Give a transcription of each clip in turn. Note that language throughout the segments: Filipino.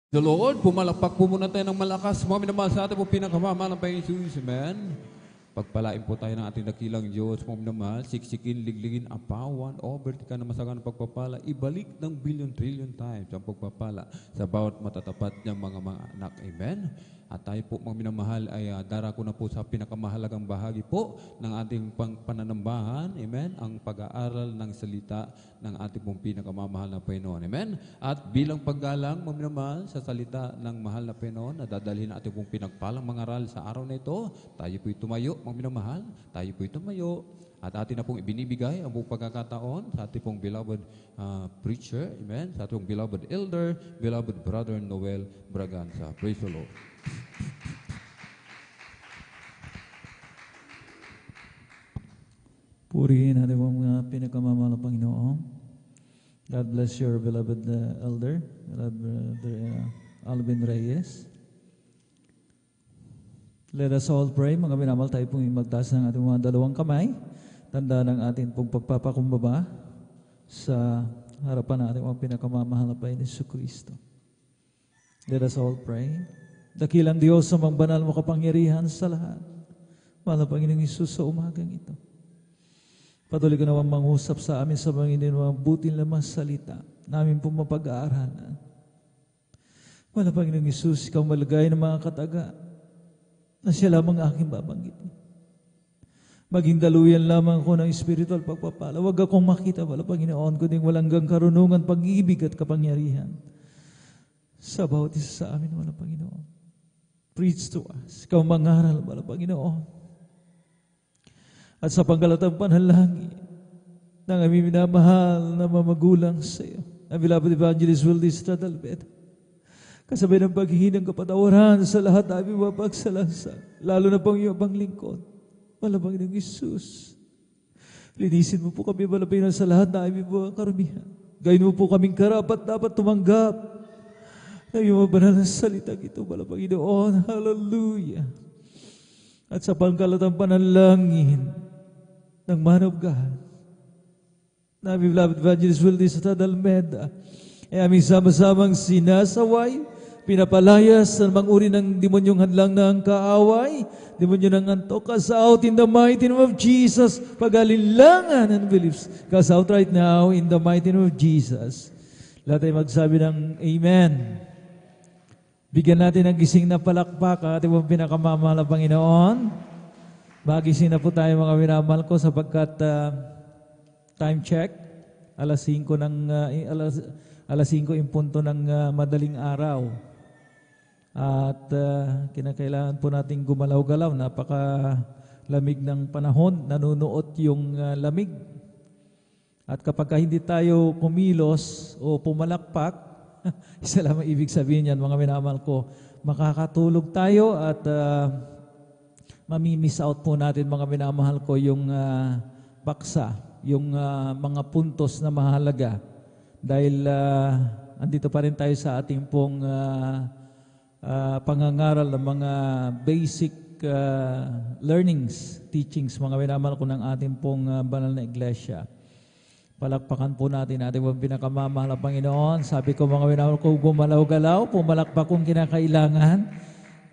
The Lord, pumalakpak po muna tayo ng malakas. Mga minamahal sa atin po pinakamamahal ng Panginoon Jesus. Amen. Pagpalain po tayo ng ating dakilang Diyos. Mga minamahal, siksikin, ligligin, apawan, overtika na masagan ng pagpapala. Ibalik ng billion-trillion times ang pagpapala sa bawat matatapat niyang mga anak. Amen. At tayo po mga minamahal ay darako na po sa pinakamahalagang bahagi po ng ating pananambahan. Amen. Ang pag-aaral ng salita ng ating pong pinakamamahal na Panginoon. Amen. At bilang paggalang mga minamahal sa salita ng mahal na Panginoon na dadalhin ating pong pinagpalang mga aral sa araw na ito, tayo po'y tumayo mga minamahal. Tayo po'y tumayo. At atin na pong ibinibigay ang buong pagkakataon sa ating pong beloved preacher. Amen. Sa ating pong beloved elder, beloved brother Noel Braganza. Praise the Lord. Purihin natin ang mga pinakamamahal na Panginoon. God bless your beloved elder, beloved brother Alvin Reyes. Let us all pray. Mga minamahal, tayo pong magtaas ng ating mga dalawang kamay. Tanda ng ating pong pagpapakumbaba sa harapan ng ating mga pinakamamahal na Panginoon Jesucristo. Let us all pray. Dakilang Diyos sa mga banal mo kapangyarihan sa lahat. Mahal na Panginoong Isus, sa umagang ito. Patuloy ka nawang mangusap sa amin sa Panginoon, mga butil na mga salita namin pong mapag-aaralan. Mahal na Panginoong Isus, ikaw malagay ng mga kataga na siya lamang aking babanggitin. Maging daluyan lamang ko ng spiritual pagpapala. Huwag akong makita, mahal na Panginoon, kundi walang karunungan, pag-ibig at kapangyarihan sa bawat isa sa amin, mahal na Panginoon. Preach to us. Ikaw mangaral, mahal na Panginoon. At sa pangkalatang panalangin ng aming minamahal na mamagulang sa iyo, ang beloved evangelist Willis Tradalbed, kasabay ng paghihinang kapatawaran sa lahat na aming mapagsalasa, lalo na pang iyong lingkod, malabang ng Isus. Linisin mo po kami, malabang sa lahat na aming mga karumihan. Gayon mo po kaming karapat dapat tumanggap na iyong mabanal na salitang ito, malabang Inoon. Hallelujah. At sa pangkalatang panalangin ng man of God, na aming beloved evangelist Willis Tradalmeda, ay aming sama-samang sinasaway, pinapalayas sa mga uri ng demonyong hadlang ng kaaway, demonyo ng antok, cast out in the mighty name of Jesus, pag-alinlangan and beliefs, cast out right now in the mighty name of Jesus. Lahat ay magsabi ng Amen. Bigyan natin ng gising na palakpak ang ating pinakamamahal na Panginoon. Magising na po tayo mga minamahal ko sapagkat time check, alas 5 in punto ng madaling araw. At kinakailangan po nating gumalaw-galaw. Napakalamig ng panahon, nanunuot yung lamig. At kapag hindi tayo kumilos o pumalakpak, isa lang ang ibig sabihin yan, mga minamahal ko, makakatulog tayo at mamimiss out po natin, mga minamahal ko, yung paksa, yung mga puntos na mahalaga. Dahil andito pa rin tayo sa ating pong pangangaral ng mga basic learnings, teachings, mga minamahal ko, ng ating pong banal na iglesia. Palakpakan po natin ating pinakamamahal na Panginoon. Sabi ko, mga minamahal ko, gumalaw-galaw, pumalakpak kung kinakailangan.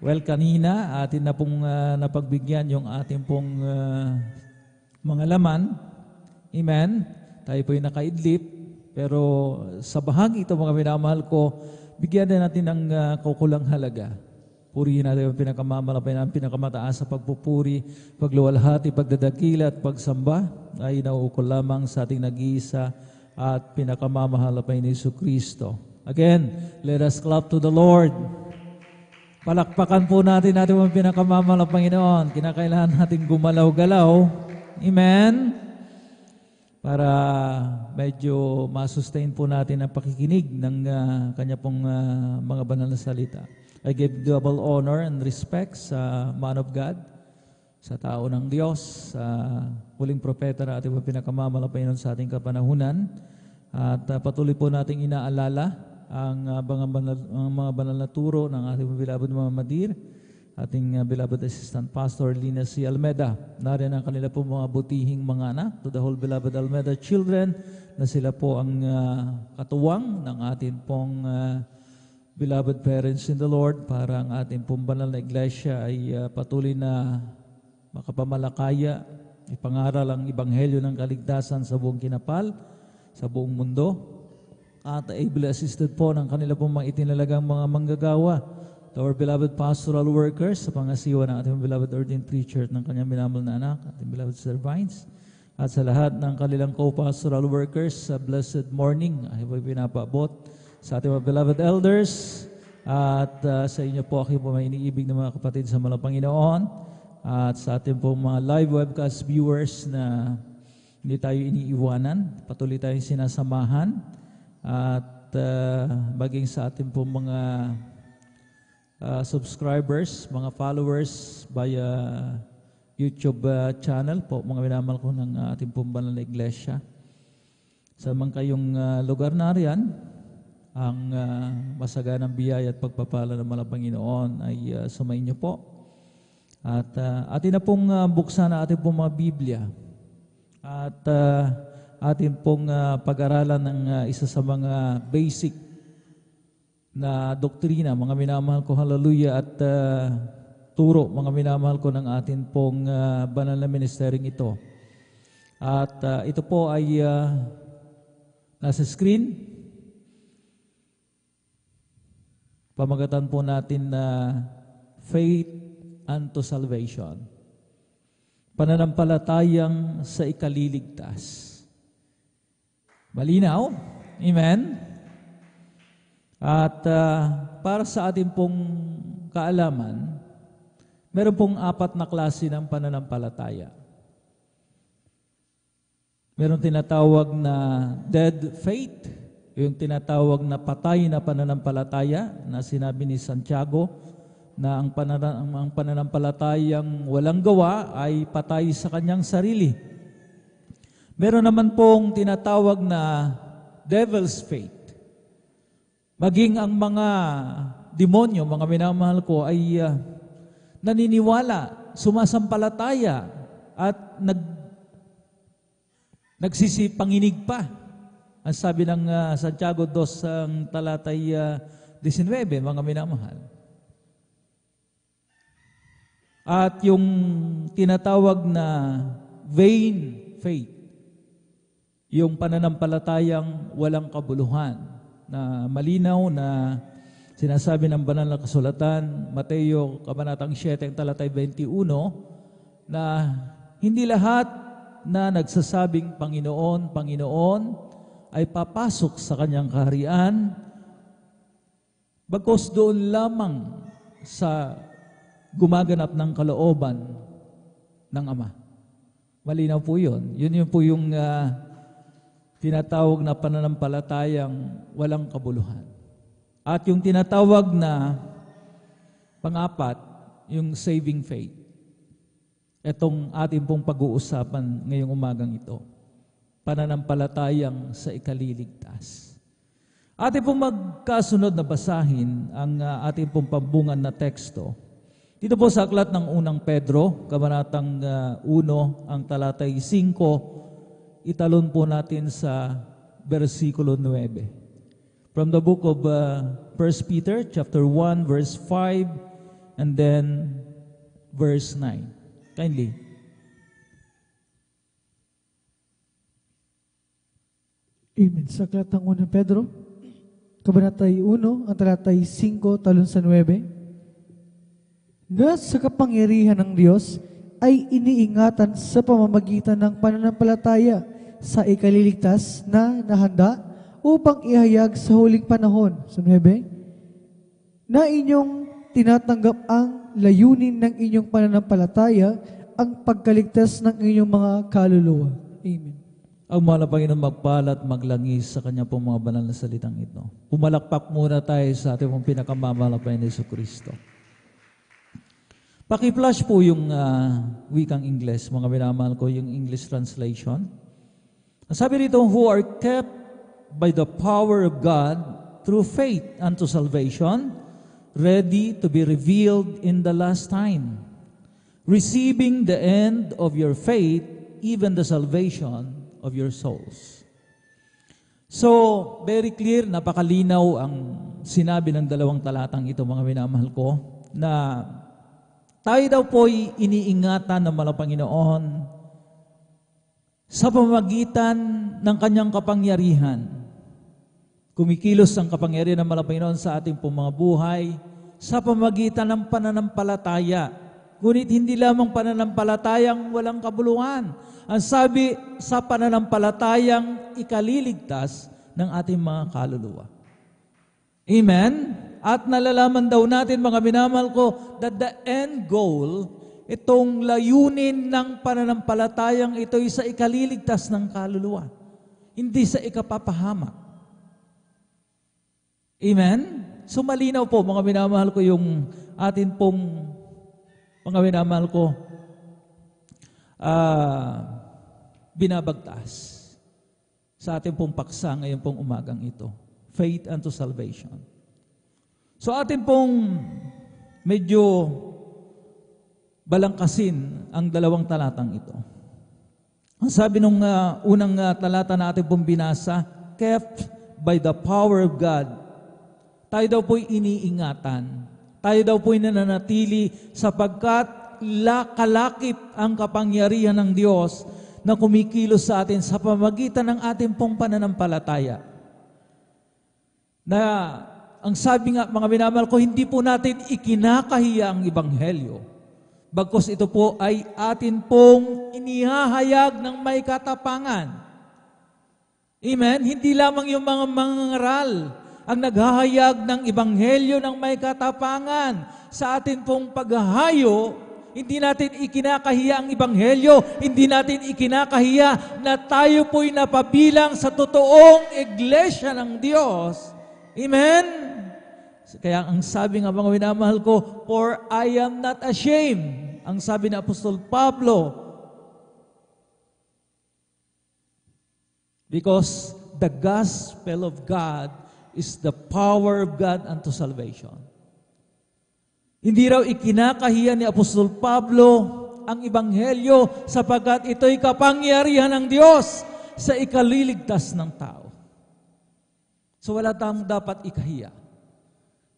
Well, kanina, atin na pong napagbigyan yung ating pong mga laman. Amen. Tayo po yung nakaidlip. Pero sa bahagi ito, mga minamahal ko, bigyan na natin ng kukulang halaga. Purihin natin ang pinakamamahal, ang pinakamataas sa pagpupuri, pagluwalhati, pagdadakila at pagsamba ay nauukol lamang sa ating nag-iisa at pinakamamahal na Panginoon Jesucristo. Again, let us clap to the Lord. Palakpakan po natin ang pinakamamahal na Panginoon. Kinakailangan natin gumalaw-galaw. Amen. Para medyo masustain po natin ang pakikinig ng kanya pong mga banal na salita. I give double honor and respect sa man of God, sa tao ng Diyos, sa huling propeta na ating pinakamamahal na Panginoon sa ating kapanahunan. At patuloy po nating inaalala ang mga banal na turo ng ating beloved Mama Madir, ating beloved Assistant Pastor Lina C. Almeda. Nariyan ang kanila po mga butihing mga anak, to the whole beloved Almeda children, na sila po ang katuwang ng ating pong Beloved parents in the Lord, para ang ating pong banal na iglesia ay patuloy na makapamalakaya, ipangaral ang ebanghelyo ng kaligtasan sa buong kinapal, sa buong mundo, at ably assisted po ng kanila pong mga itinalagang mga manggagawa, to our beloved pastoral workers, sa pangasiwa ng ating beloved ordained preacher at ng kanyang minamahal na anak, ating beloved Sir Vines, at sa lahat ng kanilang co-pastoral workers sa blessed morning, ay pinapaabot sa ating mga beloved elders, at sa inyo po, aking po may iniibig na mga kapatid sa mga Panginoon, at sa ating po mga live webcast viewers na hindi tayo iniiwanan, patuloy tayong sinasamahan, at maging sa ating po mga subscribers, mga followers via YouTube channel po, mga minamahal ko ng ating po banal na iglesia. Sa mga kayong lugar na riyan, ang masaganang biyaya at pagpapala ng mga Panginoon ay sumayin niyo po. At atin na pong buksan na ating pong mga Biblia. At atin pong pag-aralan ng isa sa mga basic na doktrina, mga minamahal ko, hallelujah, at turo, mga minamahal ko, ng atin pong banal na ministering ito. At ito po ay nasa screen. Pamagatan po natin na faith unto salvation. Pananampalatayang sa ikaliligtas. Malinaw? Amen? At para sa ating pong kaalaman, meron pong 4 na klase ng pananampalataya. Meron tinatawag na dead faith, yung tinatawag na patay na pananampalataya na sinabi ni Santiago na ang pananampalatayang walang gawa ay patay sa kanyang sarili. Meron naman pong tinatawag na devil's faith. Maging ang mga demonyo, mga minamahal ko, ay naniniwala, sumasampalataya at nagsisipanginig pa. Ang sabi ng Santiago 2 ang talatay 19, mga minamahal. At yung tinatawag na vain faith, yung pananampalatayang walang kabuluhan, na malinaw na sinasabi ng banal na kasulatan, Mateo kabanatang 7, talatay 21, na hindi lahat na nagsasabing Panginoon, Panginoon, ay papasok sa kanyang kaharian, bagkus doon lamang sa gumaganap ng kalooban ng Ama. Malinaw po yun. Yun po yung tinatawag na pananampalatayang walang kabuluhan. At yung tinatawag na pang-4, yung saving faith. Itong ating pong pag-uusapan ngayong umagang ito. Pananampalatayang sa ikaliligtas. Ating pong magkasunod na basahin ang ating pong pambungan na teksto. Dito po sa aklat ng unang Pedro, kabanatang 1, ang talatay 5, italon po natin sa versikulo 9. From the book of 1 Peter, chapter 1, verse 5, and then verse 9. Kindly. Amen. Sa aklat ng unang Pedro, kabanatay 1, ang talatay 5, talon sa 9, na sa kapangyarihan ng Diyos ay iniingatan sa pamamagitan ng pananampalataya sa ikaliligtas na nahanda upang ihayag sa huling panahon. Sa 9, na inyong tinatanggap ang layunin ng inyong pananampalataya, ang pagkaligtas ng inyong mga kaluluwa. Amen. Ang mahal na Panginoon magpala at maglangis sa kanya pong mga banal na salitang ito. Pumalakpak muna tayo sa ating pong pinakamamahal na Panginoon Jesucristo. Paki-flash po yung wikang Ingles, mga minamahal ko, yung English translation. Sabi rito, who are kept by the power of God through faith unto salvation, ready to be revealed in the last time, receiving the end of your faith, even the salvation of your souls. So, very clear, napakalinaw ang sinabi ng dalawang talatang ito, mga minamahal ko, na tayo daw po'y iniingatan ng malang Panginoon sa pamamagitan ng kanyang kapangyarihan. Kumikilos ang kapangyarihan ng malang Panginoon sa ating pong mga buhay sa pamamagitan ng pananampalataya. Ngunit hindi lamang pananampalatayang walang kabuluhan. Ang sabi, sa pananampalatayang ikaliligtas ng ating mga kaluluwa. Amen? At nalalaman daw natin, mga minamahal ko, that the end goal, itong layunin ng pananampalatayang ito'y sa ikaliligtas ng kaluluwa. Hindi sa ikapapahamak. Amen? So malinaw po, mga minamahal ko, yung atin pong, mga minamahal ko, binabagtas sa ating pong paksa ngayon pong umagang ito. Faith unto salvation. So atin pong medyo balangkasin ang dalawang talatang ito. Ang sabi nung unang talata na atin pong binasa, kept by the power of God. Tayo daw po'y iniingatan. Tayo daw po'y nananatili sapagkat kalakip ang kapangyarihan ng Diyos na kumikilos sa atin sa pamamagitan ng ating pong pananampalataya. Na ang sabi nga, mga minamahal ko, hindi po natin ikinakahiya ang Ebanghelyo. Bagkus ito po ay atin pong inihahayag ng may katapangan. Amen? Hindi lamang yung mga mangangaral ang naghahayag ng Ebanghelyo ng may katapangan. Sa atin pong paghahayo, hindi natin ikinakahiya ang Ebanghelyo, hindi natin ikinakahiya na tayo po'y napabilang sa totoong iglesia ng Diyos. Amen? Kaya ang sabi nga, mga minamahal ko, for I am not ashamed. Ang sabi ni Apostol Pablo, because the gospel of God is the power of God unto salvation. Hindi raw ikinakahiya ni Apostol Pablo ang Ebanghelyo sapagkat ito'y kapangyarihan ng Diyos sa ikaliligtas ng tao. So wala tayong dapat ikahiya.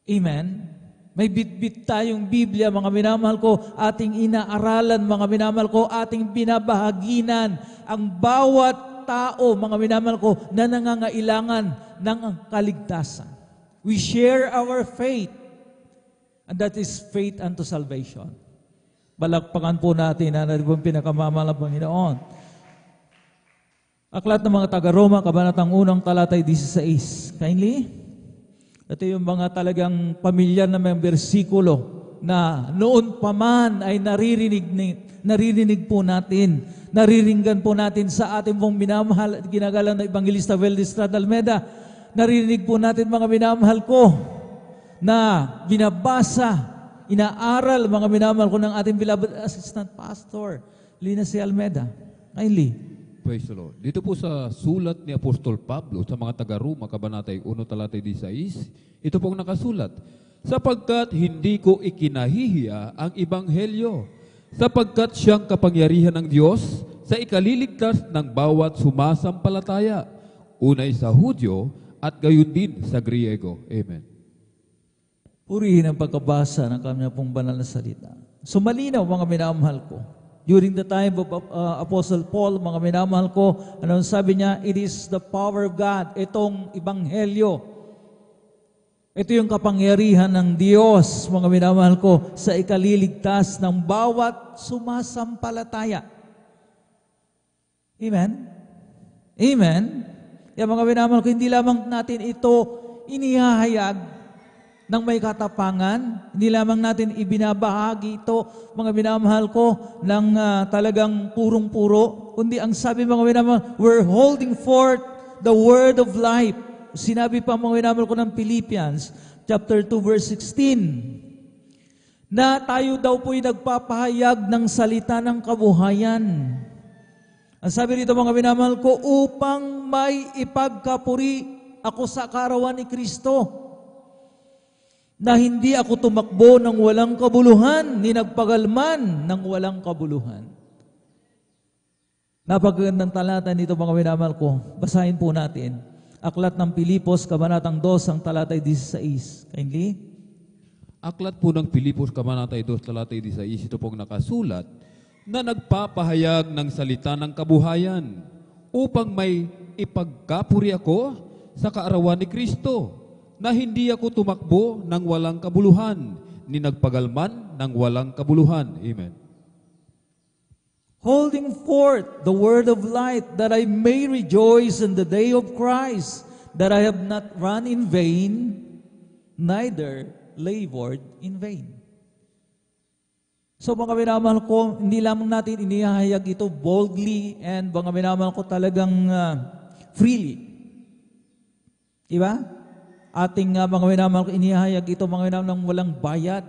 Amen? May bitbit tayong Biblia, mga minamahal ko, ating inaaralan, mga minamahal ko, ating binabahaginan ang bawat tao, mga minamahal ko, na nangangailangan ng kaligtasan. We share our faith. And that is faith unto salvation. Balakpakan po natin na naribong pinakamamahal ng Panginoon. Aklat ng mga taga-Roma, kabanatang 1, talatay 16. Kindly? Ito yung mga talagang pamilyar na mga bersikulo na noon pa man ay naririnig po natin, nariringgan po natin sa ating pong minamahal at ginagalang na Evangelista Weldy Estrada Almeda. Naririnig po natin, mga minamahal ko, na binabasa, inaaral, mga minamahal ko ng ating beloved assistant pastor, Lina C. Almeda. Kindly. Praise the Lord. Dito po sa sulat ni Apostol Pablo sa mga taga-Roma, kabanatay 1, talatay 16, ito pong nakasulat, sapagkat hindi ko ikinahihiya ang Ebanghelyo, sapagkat siyang kapangyarihan ng Diyos sa ikaliligtas ng bawat sumasampalataya, unay sa Hudyo at gayon din sa Griego. Amen. Purihin ang pagkabasa ng kanya pong banal na salita. So malinaw, mga minamahal ko, during the time of Apostle Paul, mga minamahal ko, ano sabi niya? It is the power of God. Itong Ebanghelyo. Ito yung kapangyarihan ng Diyos, mga minamahal ko, sa ikaliligtas ng bawat sumasampalataya. Amen? Amen? Kaya mga minamahal ko, hindi lamang natin ito inihahayag ng may katapangan, hindi lamang natin ibinabahagi ito, mga minamahal ko, ng talagang purong-puro, kundi ang sabi, mga minamahal, we're holding forth the word of life. Sinabi pa, mga minamahal ko, ng Philippians, chapter 2, verse 16, na tayo daw po'y nagpapahayag ng salita ng kabuhayan. Ang sabi rito, mga minamahal ko, upang may ipagkapuri ako sa karawan ni Kristo, na hindi ako tumakbo ng walang kabuluhan, ni nagpagalman ng walang kabuluhan. Napagandang talata nito, mga minamahal ko. Basahin po natin. Aklat ng Pilipos, Kabanatang 2, ang talatay 16. Kindly. Aklat po ng Pilipos, Kabanatay 2, talatay 16, ito pong nakasulat, na nagpapahayag ng salita ng kabuhayan upang may ipagkapuri ako sa kaarawan ni Kristo, na hindi ako tumakbo ng walang kabuluhan, ni nagpagalman ng walang kabuluhan. Amen. Holding forth the word of light, that I may rejoice in the day of Christ, that I have not run in vain, neither labored in vain. So mga minamahal ko, hindi lamang natin inihahayag ito boldly and mga minamahal ko talagang freely. Diba? Ating mga minamahal ko, inihahayag ito mga minamahal ng walang bayad.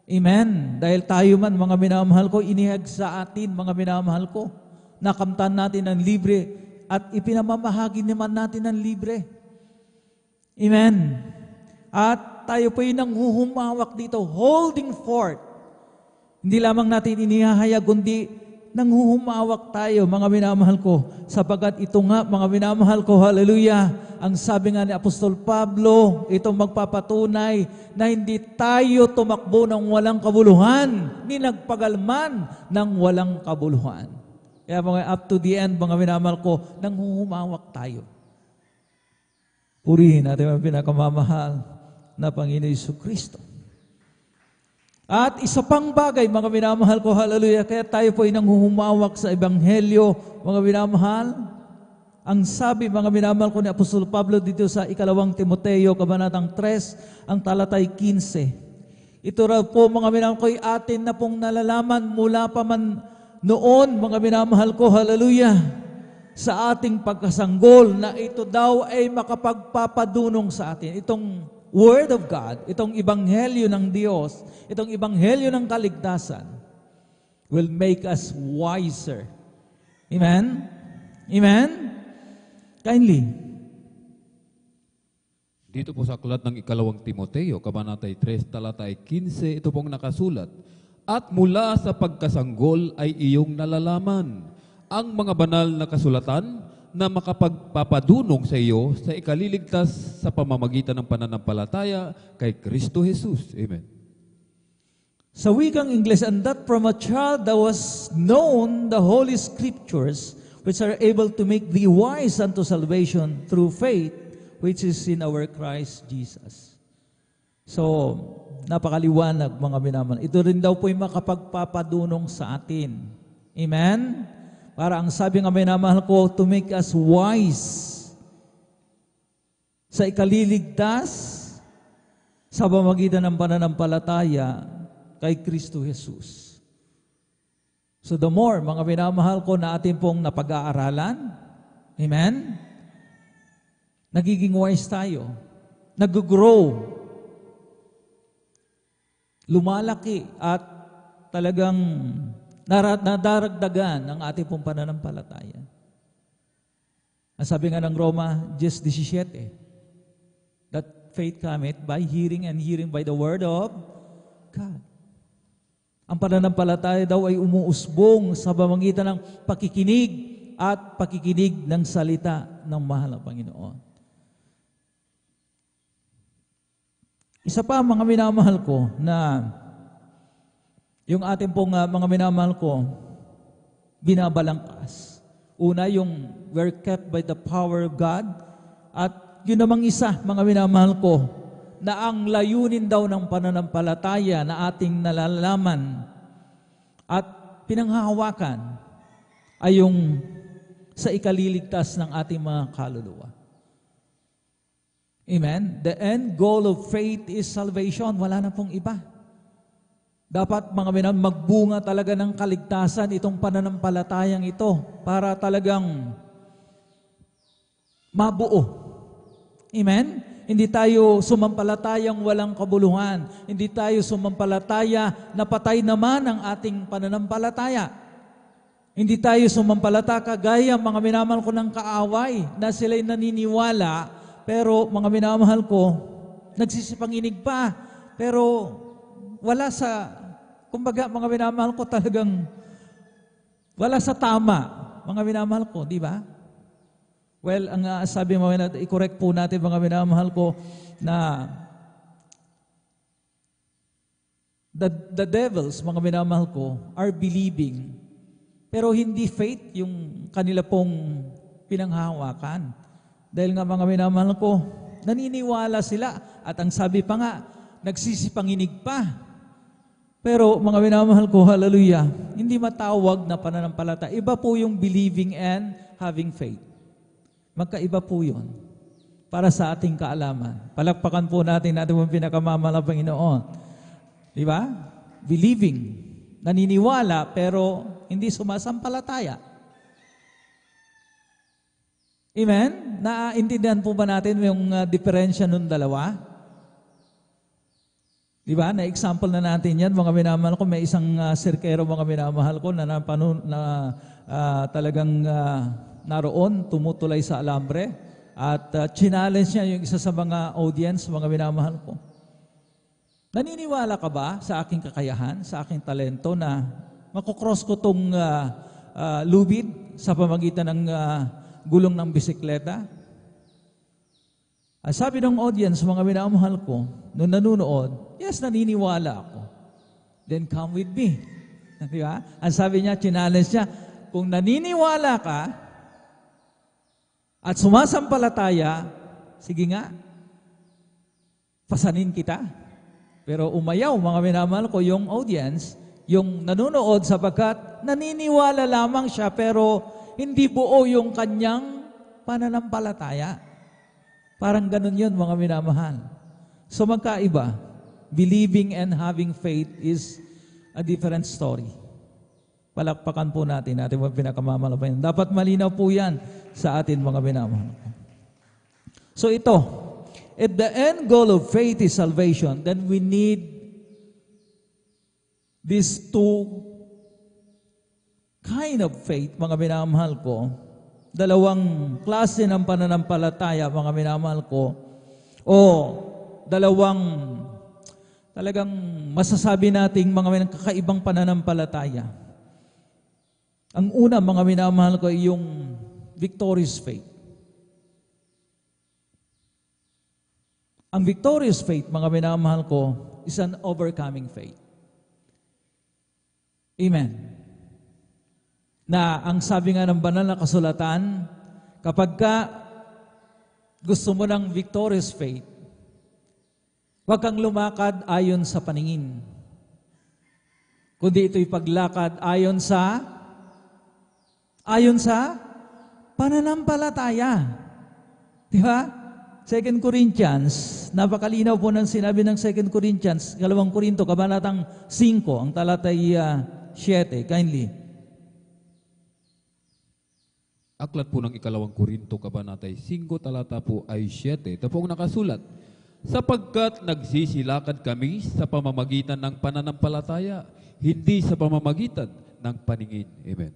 Amen. Dahil tayo man, mga minamahal ko, inihag sa atin, mga minamahal ko, nakamtan natin ng libre at ipinamamahagi naman natin ng libre. Amen. At tayo po yung nanghuhumawak dito, holding forth. Hindi lamang natin inihahayag, kundi nanghuhumawak tayo, mga minamahal ko, sapagat ito nga, mga minamahal ko, hallelujah, ang sabi nga ni Apostol Pablo, itong magpapatunay na hindi tayo tumakbo ng walang kabuluhan, ni nagpagalman ng walang kabuluhan. Kaya mga up to the end, mga minamahal ko, nanghuhumawak tayo. Purihin natin ang pinakamamahal na Panginoon Jesucristo. At isa pang bagay, mga minamahal ko, hallelujah, kaya tayo po ay nanghuhumawak sa Ebanghelyo, mga minamahal. Ang sabi, mga minamahal ko ni Apostol Pablo dito sa 2 Timoteo, Kabanatang 3, ang talatay 15. Ito raw po, mga minamahal ko, ay atin na pong nalalaman mula pa man noon, mga minamahal ko, hallelujah, sa ating pagkasanggol na ito daw ay makapagpapadunong sa atin. Itong Word of God, itong Ebanghelyo ng Diyos, itong Ebanghelyo ng kaligtasan will make us wiser. Amen? Amen? Kindly. Dito po sa aklat ng 2 Timoteo, Kabanatay 3, talatay 15, ito pong nakasulat, at mula sa pagkasanggol ay iyong nalalaman ang mga banal na kasulatan na makapagpapadunong sa iyo sa ikaliligtas sa pamamagitan ng pananampalataya kay Kristo Jesus. Amen. Sa wikang Ingles, and that from a child that was known the Holy Scriptures, which are able to make thee wise unto salvation through faith, which is in our Christ Jesus. So, napakaliwanag mga minaman. Ito rin daw po yung makapagpapadunong sa atin. Amen? Para ang sabi nga minamahal ko, to make us wise sa ikaliligtas sa pamamagitan ng pananampalataya kay Kristo Jesus. So the more, mga minamahal ko, na atin pong napag-aaralan, amen? Nagiging wise tayo. Nag-grow. Lumalaki at talagang nadaragdagan ang ating pong pananampalataya. Ang sabi nga ng Roma 10:17, that faith cometh by hearing and hearing by the word of God. Ang pananampalataya daw ay umuusbong sa pamamagitan ng pakikinig at pakikinig ng salita ng mahal na Panginoon. Isa pa, mga minamahal ko, na yung ating pong mga minamahal ko, binabalangkas. Una, yung we're kept by the power of God. At yun namang isa, mga minamahal ko, na ang layunin daw ng pananampalataya na ating nalalaman at pinanghahawakan ay yung sa ikaliligtas ng ating mga kaluluwa. Amen? The end goal of faith is salvation. Wala na pong iba. Dapat mga minamahal, magbunga talaga ng kaligtasan itong pananampalatayang ito para talagang mabuo. Amen? Hindi tayo sumampalatayang walang kabuluhan. Hindi tayo sumampalataya na patay naman ang ating pananampalataya. Hindi tayo sumampalataya kagaya mga minamahal ko ng kaaway na sila'y naniniwala, pero mga minamahal ko, nagsisipanginig pa, pero wala sa, kumbaga mga minamahal ko talagang wala sa tama, mga minamahal ko, di ba? Well, ang sabi mo, i-correct po natin mga minamahal ko na the devils, mga minamahal ko, are believing. Pero hindi faith yung kanila pong pinanghahawakan. Dahil nga mga minamahal ko, naniniwala sila. At ang sabi pa nga, nagsisipanginig pa. Pero mga minamahal ko, hallelujah, hindi matawag na pananampalataya. Iba po yung believing and having faith. Magkaiba po yun. Para sa ating kaalaman. Palakpakan po natin yung pinakamamahal na Panginoon. Di ba? Believing. Naniniwala pero hindi sumasampalataya. Amen? Naintindihan po ba natin yung diferensya ng dalawa? Di ba? Na-example na natin yan, mga minamahal ko. May isang sirkero, mga minamahal ko, na talagang naroon, tumutulay sa alambre. At challenge niya yung isa sa mga audience, mga minamahal ko. Naniniwala ka ba sa aking kakayahan, sa aking talento na makukross ko itong lubid sa pamagitan ng gulong ng bisikleta? Sabi ng audience, mga minamahal ko, nung nanunood, yes, naniniwala ako. Then come with me. Di ba? Ang sabi niya, challenge niya, kung naniniwala ka at sumasampalataya, sige nga, pasanin kita. Pero umayaw, mga minamahal ko, yung audience, yung nanonood sapagkat naniniwala lamang siya pero hindi buo yung kanyang pananampalataya. Parang ganun yun, mga minamahal. So magkaiba. Believing and having faith is a different story. Palakpakan po natin mo pinakamamalapan. Dapat malinaw po yan sa atin, mga minamahal. So ito, if the end goal of faith is salvation, then we need these two kind of faith, mga minamahal ko. Dalawang klase ng pananampalataya, mga minamahal ko, o dalawang talagang masasabi nating mga kakaibang pananampalataya. Ang una, mga minamahal ko, ay yung victorious faith. Ang victorious faith, mga minamahal ko, is an overcoming faith. Amen. Na ang sabi nga ng banal na kasulatan, kapag ka gusto mo ng victorious faith, huwag kang lumakad ayon sa paningin. Kundi ito'y paglakad ayon sa pananampalataya. Di ba? 2 Corinthians, napakalinaw po ng sinabi ng 2 Corinthians, 2 Korinto, kabanatang 5, ang talatay 7, kindly. Aklat po ng 2 Korinto, kabanatay 5, talata po ay 7. Ito po ang nakasulat. Sapagkat nagsisilakad kami sa pamamagitan ng pananampalataya, hindi sa pamamagitan ng paningin. Amen.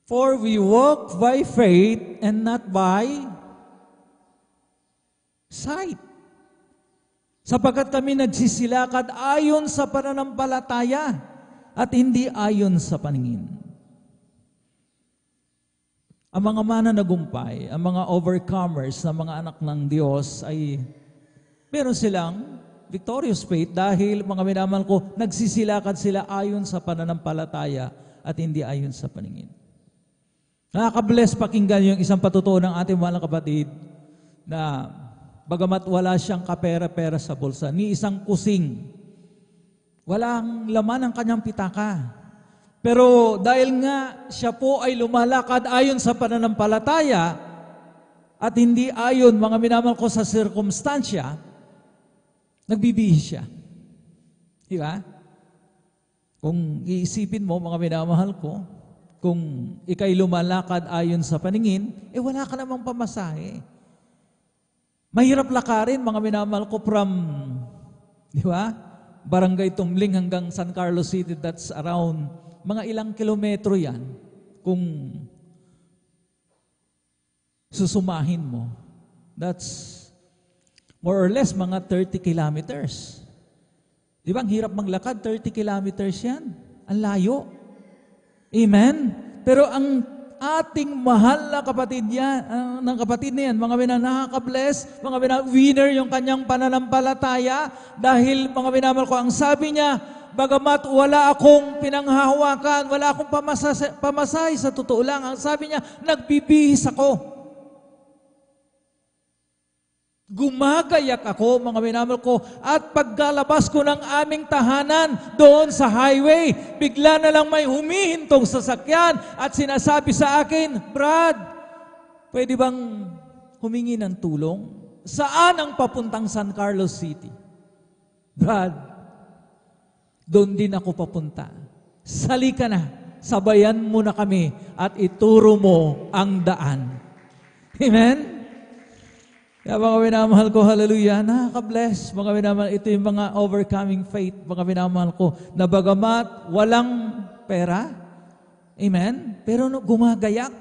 For we walk by faith and not by sight. Sapagkat kami nagsisilakad ayon sa pananampalataya at hindi ayon sa paningin. Ang mga mananagumpay, ang mga overcomers na mga anak ng Diyos ay meron silang victorious faith dahil, mga minamahal ko, nagsisilakad sila ayon sa pananampalataya at hindi ayon sa paningin. Nakaka-bless pakinggan yung isang patutuo ng ating mga kapatid na bagamat wala siyang kapera-pera sa bulsa, ni isang kusing, walang laman ang kanyang pitaka. Pero dahil nga siya po ay lumalakad ayon sa pananampalataya at hindi ayon, mga minamahal ko, sa sirkumstansya, nagbibihis siya. Di ba? Kung iisipin mo, mga minamahal ko, kung ikay lumalakad ayon sa paningin, wala ka namang pamasahe. Mahirap lakarin, mga minamahal ko, from, di ba, Barangay Tumling hanggang San Carlos City, that's around mga ilang kilometro yan. Kung susumahin mo, that's more or less mga 30 kilometers. Di ba, ang hirap maglakad, 30 kilometers yan. Ang layo. Amen? Pero ang ating mahal na kapatid yan, ng kapatid niyan, mga minamahal, nakaka-bless, mga minamahal, winner yung kanyang pananampalataya dahil mga minamahal ko, ang sabi niya, bagamat wala akong pinanghahawakan, wala akong pamasahe sa totoo lang, ang sabi niya, nagbibihis ako. Gumagayak ako, mga minamahal ko, at pagkalabas ko ng aming tahanan doon sa highway, bigla na lang may humihintong sasakyan at sinasabi sa akin, Brad, pwede bang humingi ng tulong? Saan ang papuntang San Carlos City? Brad, doon din ako papunta. Sali ka na, sabayan mo na kami at ituro mo ang daan. Amen? Kaya mga minamahal ko, hallelujah, nakaka-bless. Mga minamahal, ito yung mga overcoming faith, mga minamahal ko, na bagamat walang pera, amen, pero gumagayak.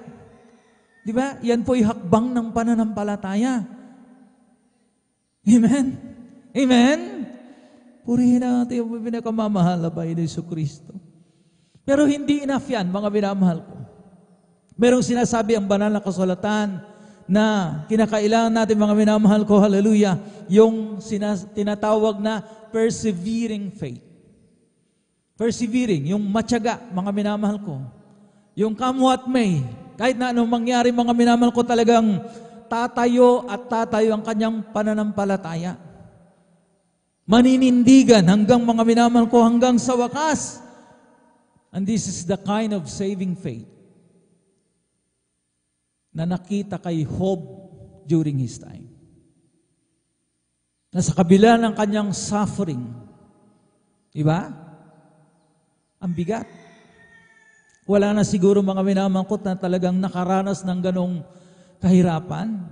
Di ba? Yan po yung hakbang ng pananampalataya. Amen? Amen? Purihin natin yung pinakamamahal na bahay ni Jesucristo. Pero hindi enough yan, mga minamahal ko. Merong sinasabi ang banal na kasulatan, na kinakailangan natin mga minamahal ko, hallelujah, yung tinatawag na persevering faith. Persevering, yung matyaga, mga minamahal ko. Yung come what may, kahit na anong mangyari, mga minamahal ko, talagang tatayo at tatayo ang kanyang pananampalataya. Maninindigan hanggang mga minamahal ko, hanggang sa wakas. And this is the kind of saving faith na nakita kay Job during his time. Na sa kabila ng kanyang suffering, diba? Ang bigat. Wala na siguro mga minamangkot na talagang nakaranas ng ganong kahirapan,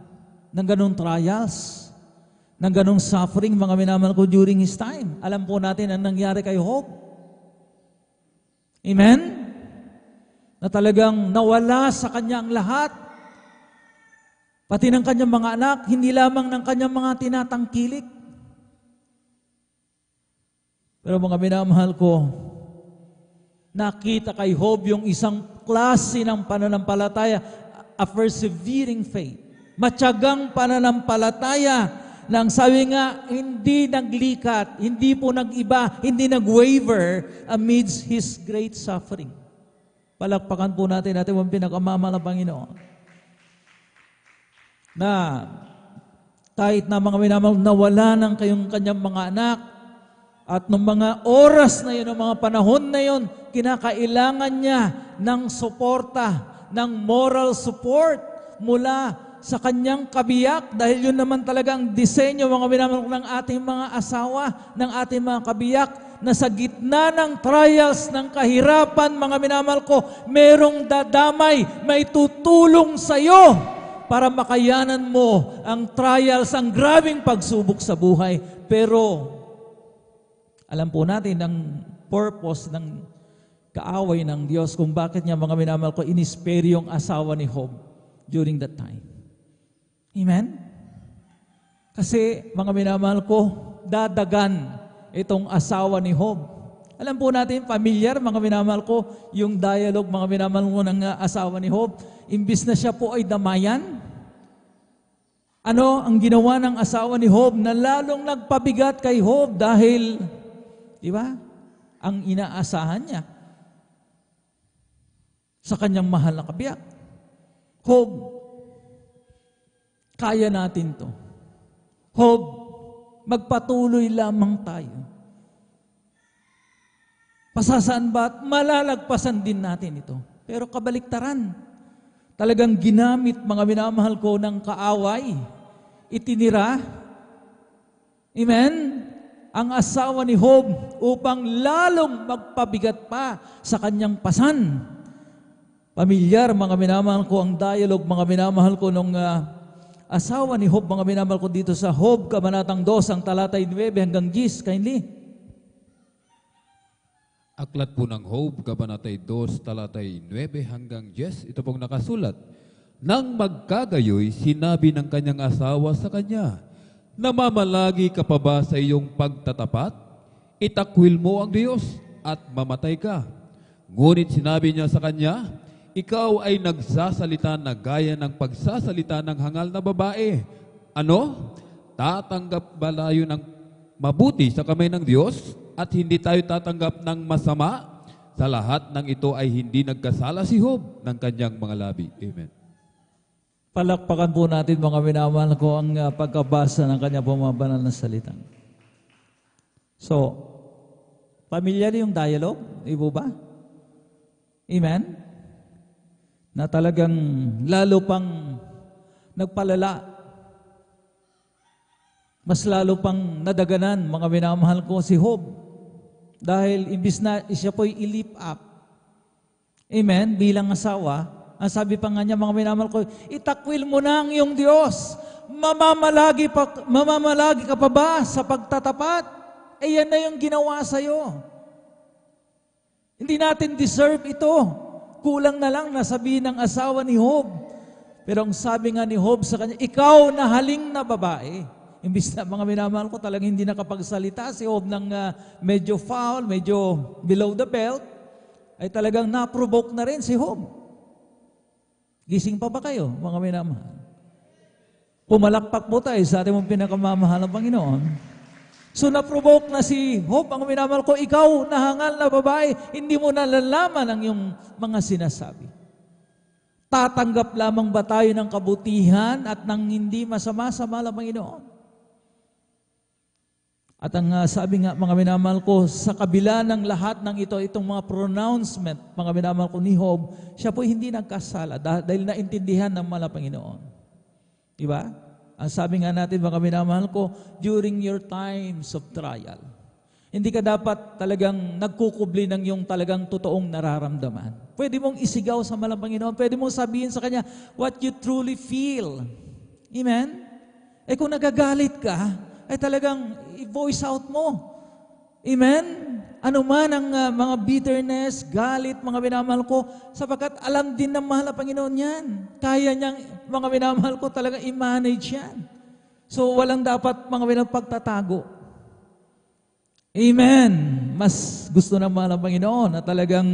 ng ganong trials, ng ganong suffering, mga minamangkot during his time. Alam po natin ang nangyari kay Job. Amen? Na talagang nawala sa kanya ang lahat. Pati ng kanyang mga anak, hindi lamang ng kanyang mga tinatangkilik. Pero mga minamahal ko, nakita kay Job yung isang klase ng pananampalataya, a persevering faith. Matyagang pananampalataya na ang sabi nga, hindi naglikat, hindi po nag-iba, hindi nag-waver amidst His great suffering. Palakpakan po natin ang pinakamamahal na Panginoon. Na kahit na mga minamahal, nawala ng kanyang mga anak, at nung mga oras na yun, ng mga panahon na yun, kinakailangan niya ng suporta, ng moral support mula sa kanyang kabiyak, dahil yun naman talagang disenyo, mga minamahal, ng ating mga asawa, ng ating mga kabiyak, na sa gitna ng trials, ng kahirapan, mga minamahal ko, merong dadamay, may tutulong sa iyo para makayanan mo ang trials, ang grabing pagsubok sa buhay. Pero alam po natin ang purpose ng kaaway ng Diyos kung bakit niya, mga minamahal ko, inispere yung asawa ni Job during that time. Amen? Kasi, mga minamahal ko, dadagan itong asawa ni Job. Alam po natin, familiar, mga minamahal ko, yung dialogue, mga minamahal ko, ng asawa ni Job. Imbis na siya po ay damayan, ano ang ginawa ng asawa ni Job na lalong nagpabigat kay Job dahil, di ba, ang inaasahan niya sa kanyang mahal na kabiyak. Job, kaya natin to. Job, magpatuloy lamang tayo. Pasasaan ba at malalagpasan din natin ito? Pero kabaliktaran, talagang ginamit, mga minamahal ko, ng kaaway, itinira, amen, ang asawa ni Job upang lalong magpabigat pa sa kanyang pasan. Pamilyar, mga minamahal ko, ang dialogue, mga minamahal ko, nung asawa ni Job, mga minamahal ko, dito sa Job, Kabanatang 2, ang talatay 9 hanggang 10, kindly. Aklat po ng Job, Kabanatay 2, talatay 9 hanggang 10. Ito pong nakasulat. Nang magkagayoy, sinabi ng kanyang asawa sa kanya, namamalagi ka pa ba sa iyong pagtatapat? Itakwil mo ang Diyos at mamatay ka. Ngunit sinabi niya sa kanya, ikaw ay nagsasalita na gaya ng pagsasalita ng hangal na babae. Ano? Tatanggap ba tayo ng mabuti sa kamay ng Diyos at hindi tayo tatanggap ng masama? Sa lahat ng ito ay hindi nagkasala si Job ng kanyang mga labi. Amen. Palakpakan po natin mga minamahal ko ang pagkabasa ng kanya bumabanal na salita. So, pamilyar yung dialogue, ibo ba? Amen? Na talagang lalo pang nagpalala. Mas lalo pang nadaganan, mga minamahal ko, si Job. Dahil imbis na siya po'y i-lift up. Amen? Bilang asawa, ang sabi pa nga niya, mga minamahal ko, itakwil mo na ang iyong Diyos. Mamamalagi ka pa ba sa pagtatapat? Eh yan na yung ginawa sa'yo. Hindi natin deserve ito. Kulang na lang na sabihin ng asawa ni Job. Pero ang sabi nga ni Job sa kanya, ikaw na haling na babae. Imbis na mga minamahal ko, talagang hindi nakapagsalita si Job ng medyo foul, medyo below the belt, ay talagang na-provoke na rin si Job. Gising pa ba kayo, mga minamahal? Pumalakpak po tayo sa ating mong pinakamamahal ng Panginoon. So na-provoke na si Job, ang minamahal ko, ikaw na hangal na babae, hindi mo nalalaman ang iyong mga sinasabi. Tatanggap lamang ba tayo ng kabutihan at ng hindi masama sa mahal ng Panginoon? At ang sabi nga, mga minamahal ko, sa kabila ng lahat ng ito, itong mga pronouncement, mga minamahal ko ni Job, siya po hindi nagkasala dahil naintindihan ng mahal ng Panginoon. Diba? Ang sabi nga natin, mga minamahal ko, during your times of trial, hindi ka dapat talagang nagkukubli ng yung talagang totoong nararamdaman. Pwede mong isigaw sa mahal ng Panginoon, pwede mong sabihin sa Kanya what you truly feel. Amen? Eh kung nagagalit ka, ay talagang i-voice out mo. Amen? Ano man ang mga bitterness, galit, mga minamahal ko, sapagkat alam din ng mahal na Panginoon yan. Kaya niyang, mga minamahal ko, talagang i-manage yan. So, walang dapat mga minamahal pagtatago. Amen? Mas gusto ng mahal na Panginoon na talagang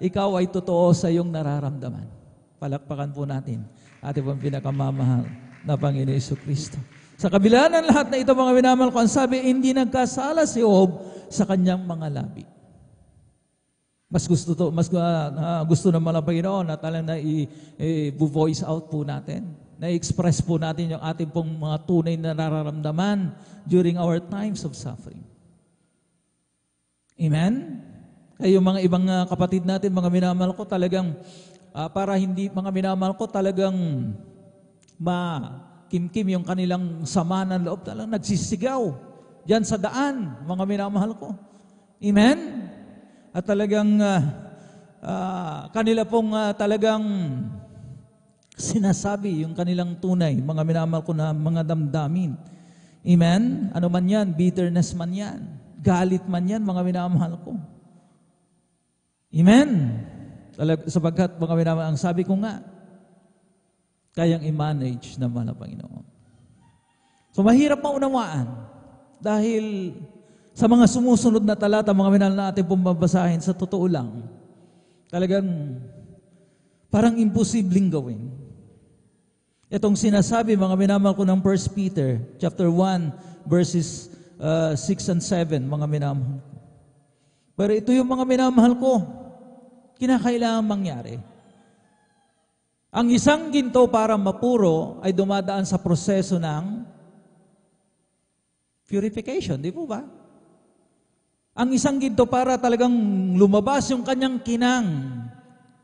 ikaw ay totoo sa iyong nararamdaman. Palakpakan po natin ating pong pinakamamahal na Panginoon Jesucristo. Sa kabila ng lahat na ito, mga minamahal ko, ang sabi, hindi nagkasala si Job sa kanyang mga labi. Mas gusto naman ng Panginoon na talagang na i-voice out po natin, na i-express po natin yung ating pong mga tunay na nararamdaman during our times of suffering. Amen? Kaya yung mga ibang kapatid natin, mga minamahal ko, talagang para hindi, mga minamahal ko, talagang kimkim yung kanilang sama ng loob, talagang nagsisigaw diyan sa daan, mga minamahal ko. Amen? At talagang kanila pong talagang sinasabi yung kanilang tunay, mga minamahal ko na mga damdamin. Amen? Ano man yan, bitterness man yan, galit man yan, mga minamahal ko. Amen? Sapagkat mga minamahal, ang sabi ko nga, kayang i-manage naman ang Panginoon. So mahirap maunawaan dahil sa mga sumusunod na talata, mga minahal na ating pumbabasahin, sa totoo lang, talagang parang imposibleng gawin. Itong sinasabi, mga minamahal ko ng 1 Peter chapter 1, verses 6 and 7, mga minamahal ko. Pero ito yung mga minamahal ko, kinakailangan mangyari. Ang isang ginto para mapuro ay dumadaan sa proseso ng purification, di po ba? Ang isang ginto para talagang lumabas yung kanyang kinang,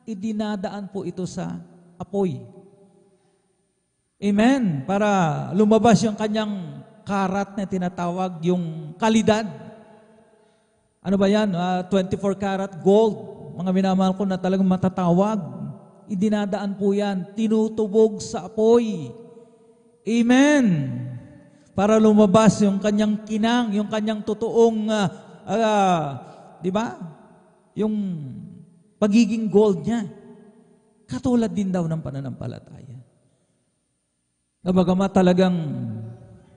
idinadaan po ito sa apoy. Amen? Para lumabas yung kanyang karat na tinatawag, yung kalidad. Ano ba yan? 24 karat gold. Mga minamahal ko na talagang matatawag. Idinadaan po yan, tinutubog sa apoy. Amen. Para lumabas yung kanyang kinang, yung kanyang totoong, di ba? Yung pagiging gold niya. Katulad din daw ng pananampalataya. Nabagamat talagang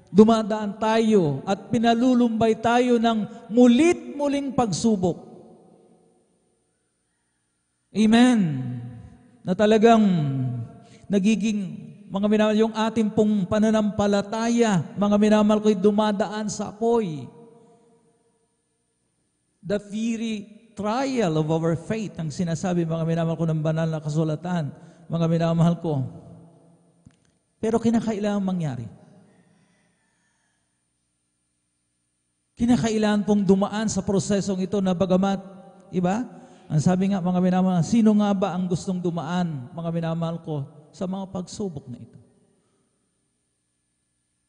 dumadaan tayo at pinalulumbay tayo ng mulit-muling pagsubok. Amen. na talagang nagiging, mga minamahal, yung ating pong pananampalataya, mga minamahal ko'y dumadaan sa apoy. The fiery trial of our faith, ang sinasabi, mga minamahal ko, ng banal na kasulatan, mga minamahal ko. Pero kinakailangan mangyari. Kinakailangan pong dumaan sa prosesong ito na bagamat, iba? Ang sabi nga, mga minamahal, sino nga ba ang gustong dumaan, mga minamahal ko, sa mga pagsubok na ito?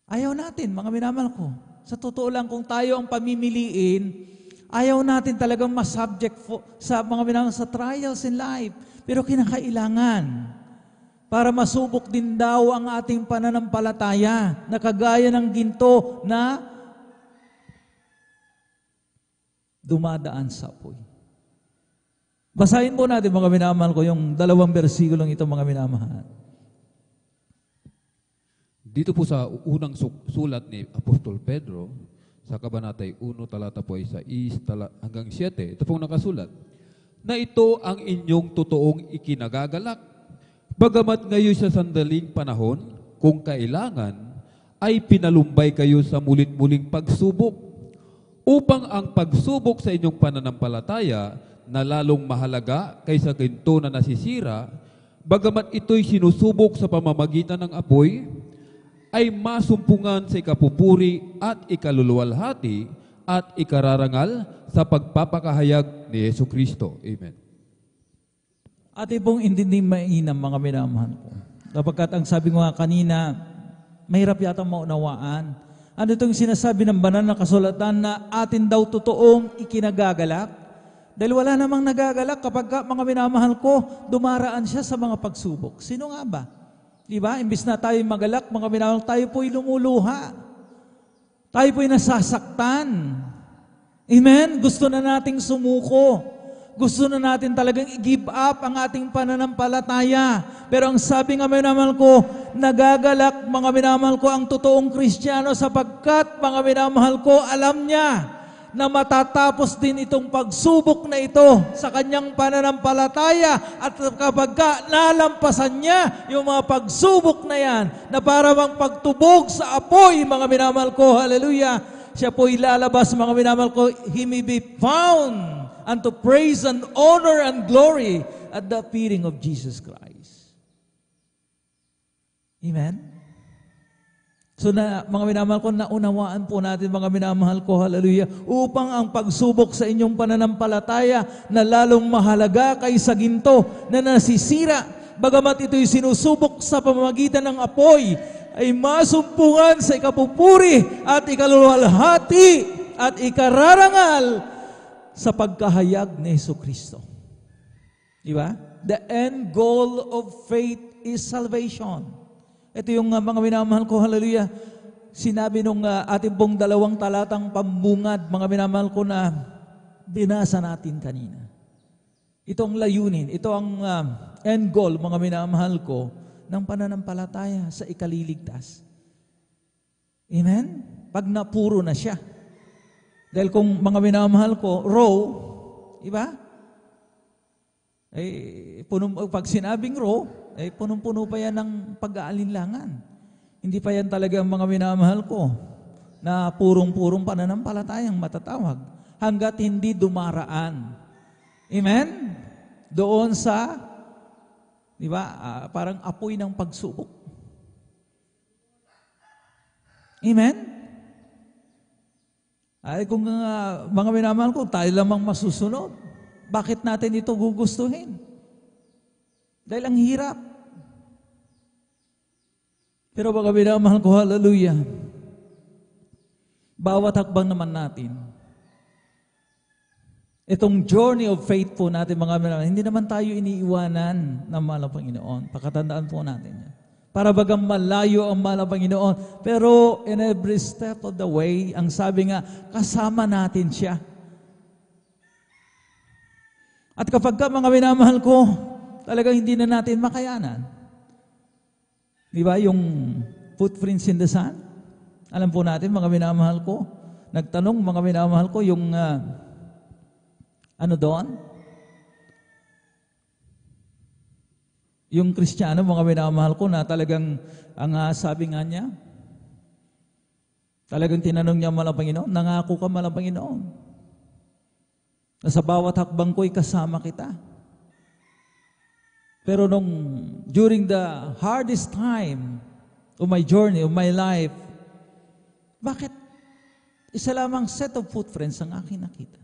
Ayaw natin, mga minamahal ko. Sa totoo lang, kung tayo ang pamimiliin, ayaw natin talagang masubject sa mga minamahal sa trials in life. Pero kinakailangan para masubok din daw ang ating pananampalataya na kagaya ng ginto na dumadaan sa apoy. Basahin po natin, mga minamahal ko, yung 2 bersikulong ito, mga minamahal. Dito po sa unang sulat ni Apostol Pedro, sa Kabanatay 1, talata po ay 6 hanggang 7, ito pong nakasulat, na ito ang inyong totoong ikinagagalak. Bagamat ngayon sa sandaling panahon, kung kailangan, ay pinalumbay kayo sa mulit-muling pagsubok, upang ang pagsubok sa inyong pananampalataya na lalong mahalaga kaysa ginto na nasisira, bagamat ito'y sinusubok sa pamamagitan ng apoy, ay masumpungan sa ikapupuri at ikaluluwalhati at ikararangal sa pagpapakahayag ni Yesu Kristo. Amen. Ate pong intinding mainam, mga minamahal ko. Kapagkat ang sabi ko nga kanina, mahirap yata maunawaan. Ano itong sinasabi ng banal na kasulatan na atin daw totoong ikinagagalak? Dahil wala namang nagagalak kapag mga minamahal ko, dumaraan siya sa mga pagsubok. Sino nga ba? Diba? Imbis na tayo magalak, mga minamahal, tayo po'y lumuluha. Tayo po'y nasasaktan. Amen? Gusto na nating sumuko. Gusto na natin talagang i-give up ang ating pananampalataya. Pero ang sabi nga minamahal ko, nagagalak, mga minamahal ko, ang totoong Kristiyano sapagkat, mga minamahal ko, alam niya na matatapos din itong pagsubok na ito sa kanyang pananampalataya at kapag nalampasan niya yung mga pagsubok na yan na para bang pagtubog sa apoy, mga minamahal ko, hallelujah, siya po ilalabas, mga minamahal ko, he may be found unto praise and honor and glory at the appearing of Jesus Christ. Amen? So na, mga minamahal ko, naunawaan po natin, mga minamahal ko, hallelujah, upang ang pagsubok sa inyong pananampalataya na lalong mahalaga kaysa ginto na nasisira, bagamat ito'y sinusubok sa pamamagitan ng apoy, ay masumpungan sa ikapupuri at ikaluluwalhati at ikararangal sa pagkahayag ni Yesu Kristo. Diba? The end goal of faith is salvation. Ito yung mga minamahal ko, hallelujah, sinabi nung ating pong 2 talatang pambungad, mga minamahal ko, na binasa natin kanina. Itong layunin, ito ang end goal, mga minamahal ko, ng pananampalataya sa ikaliligtas. Amen? Pag napuro na siya. Dahil kung mga minamahal ko, raw, iba? Pag sinabing raw, punong-puno pa yan ng pag-aalinlangan. Hindi pa yan talaga ang mga minamahal ko na purong-purong pananampalatayang matatawag hanggat hindi dumaraan. Amen? Doon sa, di ba, parang apoy ng pagsubok. Amen? Ay kung mga minamahal ko, tayo lamang masusunod, bakit natin ito gugustuhin? Dahil ang hirap. Pero mga minamahal ko, hallelujah, bawat hakbang naman natin, itong journey of faith po natin, mga minamahal, hindi naman tayo iniiwanan ng mahal na Panginoon. Pakatandaan po natin yan. Para bagang malayo ang mahal na Panginoon. Pero in every step of the way, ang sabi nga, kasama natin siya. At kapag ka, mga minamahal ko, talagang hindi na natin makayanan. Di ba? Yung footprints in the sand. Alam po natin, mga minamahal ko. Nagtanong, mga minamahal ko, yung ano doon? Yung Kristiyano, mga minamahal ko, na talagang, ang sabi nga niya, talagang tinanong niya malang Panginoon, nangako ka malang Panginoon, na sa bawat hakbang ko'y kasama kita. Pero during the hardest time of my journey, of my life, bakit isa lamang set of footprints ang aking nakita?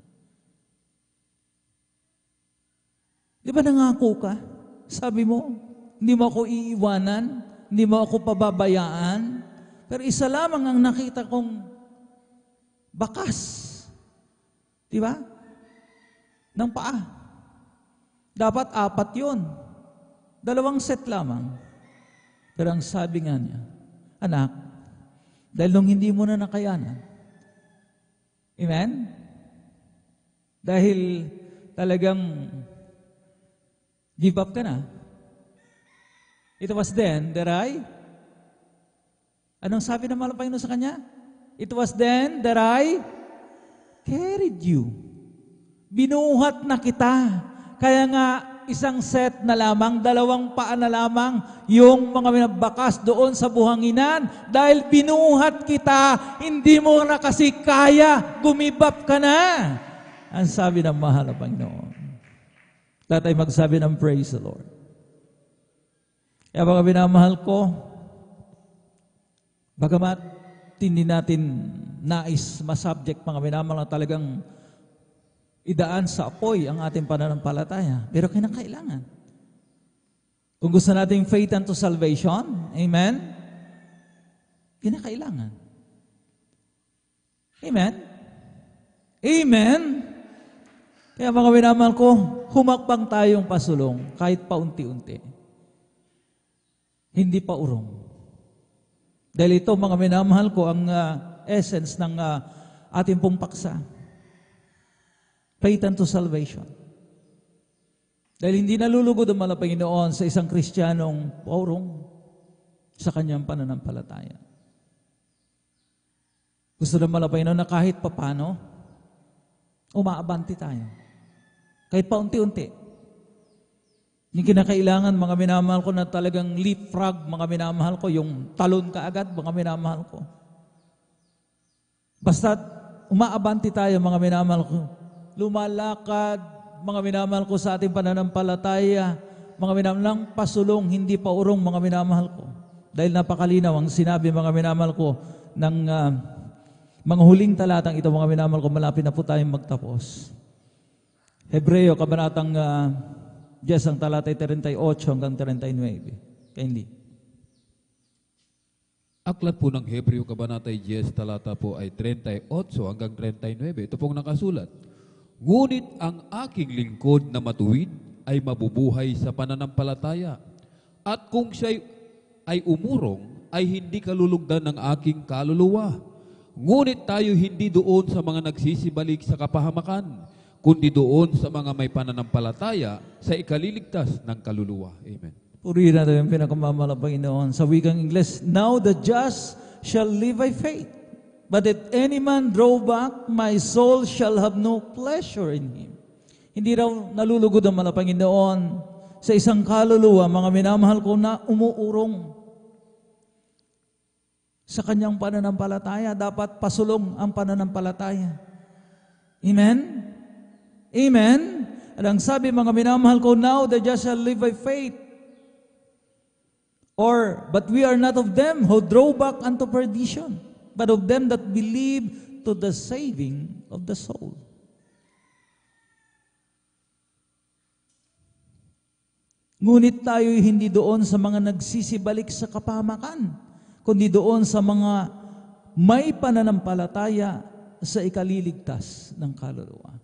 Di ba nangako ka? Sabi mo, hindi mo ako iiwanan, hindi mo ako pababayaan, pero isa lamang ang nakita kong bakas. Di ba? Ng paa. Dapat 4 yun. 2 set lamang. Pero ang sabi nga niya, anak, dahil nung hindi mo na nakayanan, amen? Dahil talagang give up ka na. It was then that anong sabi ng Panginoon sa kanya? It was then that I carried you. Binuhat na kita. Kaya nga, isang set na lamang, 2 paa na lamang, yung mga minabakas doon sa buhanginan. Dahil binuhat kita, hindi mo na kasi kaya, gumibap ka na. Ang sabi ng mahal na Panginoon. Tatay magsabi ng praise the Lord. Kaya mga binamahal ko, bagamat hindi natin nais masubject mga binamahal na talagang idaan sa apoy ang ating pananampalataya, pero kinakailangan. Kung gusto nating faith unto salvation, amen? Kinakailangan. Amen? Amen? Kaya mga binamahal ko, humakbang tayong pasulong kahit paunti-unti. Hindi pa urong. Dahil ito, mga minamahal ko, ang essence ng ating pong paksa. Faith unto salvation. Dahil hindi nalulugod ang mga Panginoon sa isang Kristiyanong paurong sa kanyang pananampalataya. Gusto ng mga Panginoon na kahit papano, umaabanti tayo. Kahit paunti-unti. Yung kinakailangan, mga minamahal ko, na talagang leapfrog, mga minamahal ko, yung talon ka agad, mga minamahal ko. Basta umaabanti tayo, mga minamahal ko. Lumalakad, mga minamahal ko, sa ating pananampalataya, mga minamahal lang pasulong, hindi pa urong, mga minamahal ko. Dahil napakalinaw ang sinabi, mga minamahal ko, ng mga huling talatang ito, mga minamahal ko, malapit na po tayong magtapos. Hebreo, kabanatang 10 ang talatay 38 hanggang 39. Kindly. Aklat po ng Hebreo Kabanatay 10, talata po ay 38 hanggang 39. Ito pong nakasulat. Ngunit ang aking lingkod na matuwid ay mabubuhay sa pananampalataya. At kung siya ay umurong, ay hindi kalulugdan ng aking kaluluwa. Ngunit tayo hindi doon sa mga nagsisibalik sa kapahamakan, kundi doon sa mga may pananampalataya sa ikaliligtas ng kaluluwa. Amen. Purihin natin yung pinakamamahal ng Panginoon. Sa wikang Ingles, now the just shall live by faith. But if any man draw back, my soul shall have no pleasure in him. Hindi raw nalulugod ang mga Panginoon sa isang kaluluwa, mga minamahal ko, na umuurong sa kanyang pananampalataya. Dapat pasulong ang pananampalataya. Amen? Amen? At ang sabi, mga minamahal ko, now the just shall live by faith. But we are not of them who draw back unto perdition, but of them that believe to the saving of the soul. Ngunit tayo'y hindi doon sa mga nagsisibalik sa kapahamakan, kundi doon sa mga may pananampalataya sa ikaliligtas ng kaluluwa.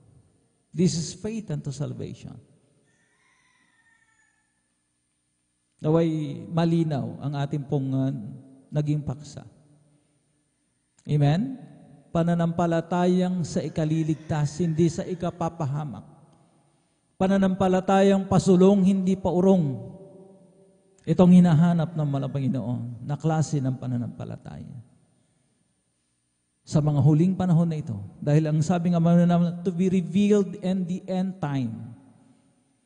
This is faith unto salvation. Naway malinaw ang ating pong naging paksa. Amen? Pananampalatayang sa ikaliligtas, hindi sa ikapapahamak. Pananampalatayang pasulong, hindi paurong. Itong hinahanap ng mga Panginoon na klase ng pananampalataya. Sa mga huling panahon na ito, dahil ang sabi nga naman, to be revealed in the end time.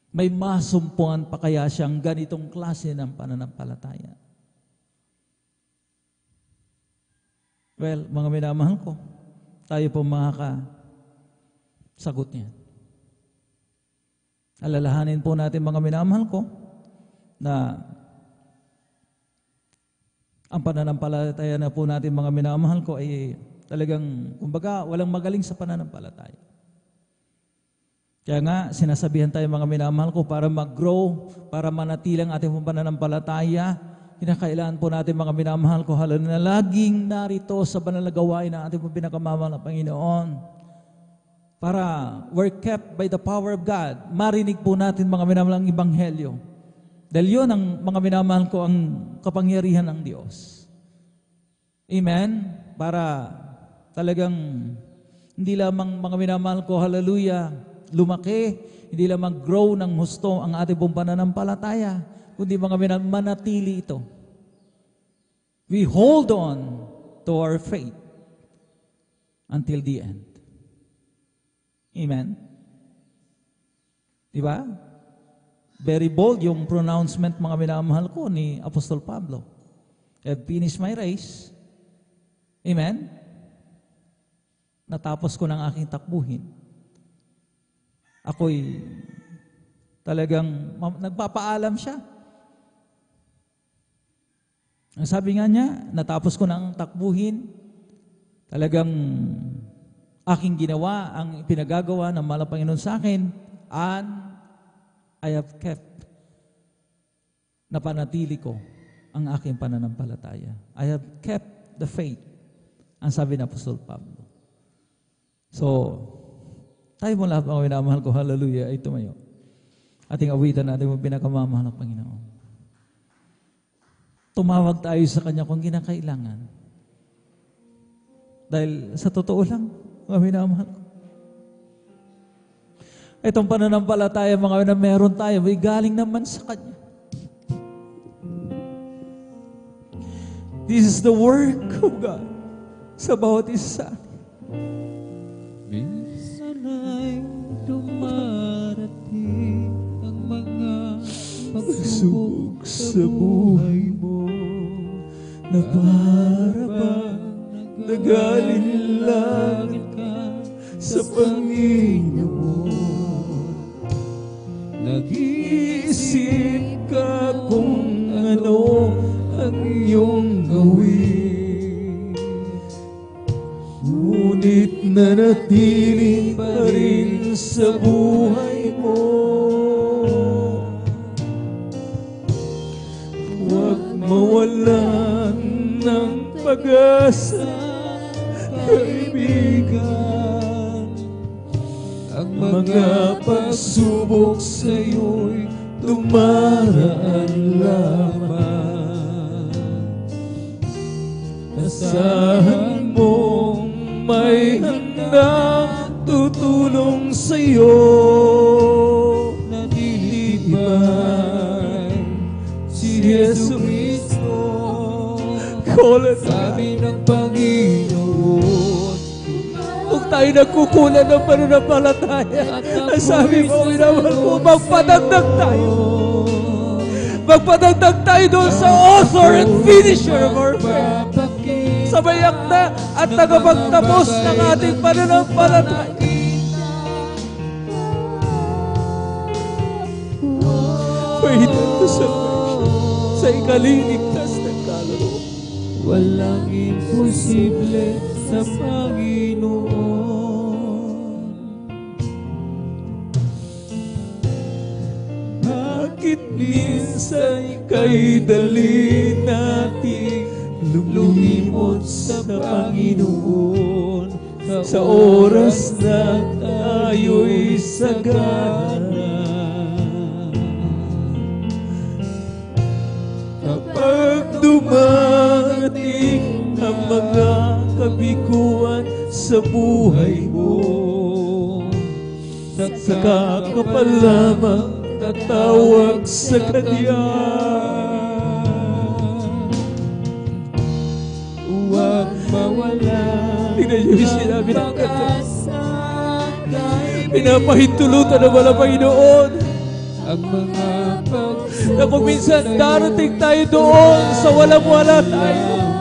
May masumpuan pa kaya siyang ganitong klase ng pananampalataya? Well, mga minamahal ko, tayo po makakasagot niyan. Alalahanin po natin mga minamahal ko na ang pananampalataya na po natin mga minamahal ko ay talagang, kumbaga, walang magaling sa pananampalataya. Kaya nga, sinasabihan tayo mga minamahal ko para mag-grow, para manatilang ating pananampalataya, kinakailangan po natin mga minamahal ko, halo na laging narito sa banal na gawain ng ating pinakamamahal na Panginoon. Para we're kept by the power of God. Marinig po natin mga minamahal ang Ebanghelyo. Dahil yun ang mga minamahal ko ang kapangyarihan ng Diyos. Amen? Para talagang hindi lamang mga minamahal ko, hallelujah, lumaki, hindi lamang grow ng husto ang ating pong pananampalataya, kundi mga minamahal, manatili ito. We hold on to our faith until the end. Amen? Diba? Very bold yung pronouncement mga minamahal ko ni Apostol Pablo. I've finished my race. Amen? Natapos ko ng aking takbuhin. Ako'y talagang nagpapaalam siya. Ang sabi nga niya, natapos ko ng takbuhin, talagang aking ginawa ang pinagagawa ng mahal na Panginoon sa akin, and I have kept, napanatili ko ang aking pananampalataya. I have kept the faith, ang sabi ng Apostol Pablo. So, tayo mo lahat mga minamahal ko, hallelujah, ay tumayo. Ating awitan natin ang pinakamamahal ng Panginoon. Tumawag tayo sa Kanya kung kinakailangan. Dahil sa totoo lang, mga minamahal ko, itong pananampalataya, mga na meron tayo, may galing naman sa Kanya. This is the work of God sa bawat isa. Minsan ay dumarating ang mga pagsubok sa buhay mo na para bang nagaling langit ka sa Panginoon. Nag-iisip ka kung ano ang iyong gawin, ngunit nanatili pa rin sa buhay mo. Huwag mawalan ng pag-asa, kaibigan. Ang mga pagsubok sa'yo'y dumaraan lamang. Asahan mong may handang tutulong sa'yo. Natitibay si Yesu Cristo. sabi ng Panginoon. Kung tayo nagkukulan ng pananampalataya, ang sabi mo, minamahal ko, magpadagdag tayo. Magpadagdag tayo doon sa author and finisher of our faith. Sa mayak na at tagapagtapos ng ating pananampalataya. Faith unto salvation. Sa ikaliligtas ng kaluluwa. Walang imposible sa Panginoon. Bakit minsan kay dali nating lumimot sa Panginoon sa oras na tayo'y sagana? Kapag dumating ang mga kabiguan sa buhay mo, saka ka pa lamang tatawag sa Kanya. Huwag mawala. Tingnan niyo yung sinabi ng Kanya. Pinapahintulutan ng walang Panginoon ang mga Na kung minsan darating tayo doon sa walang-wala tayo.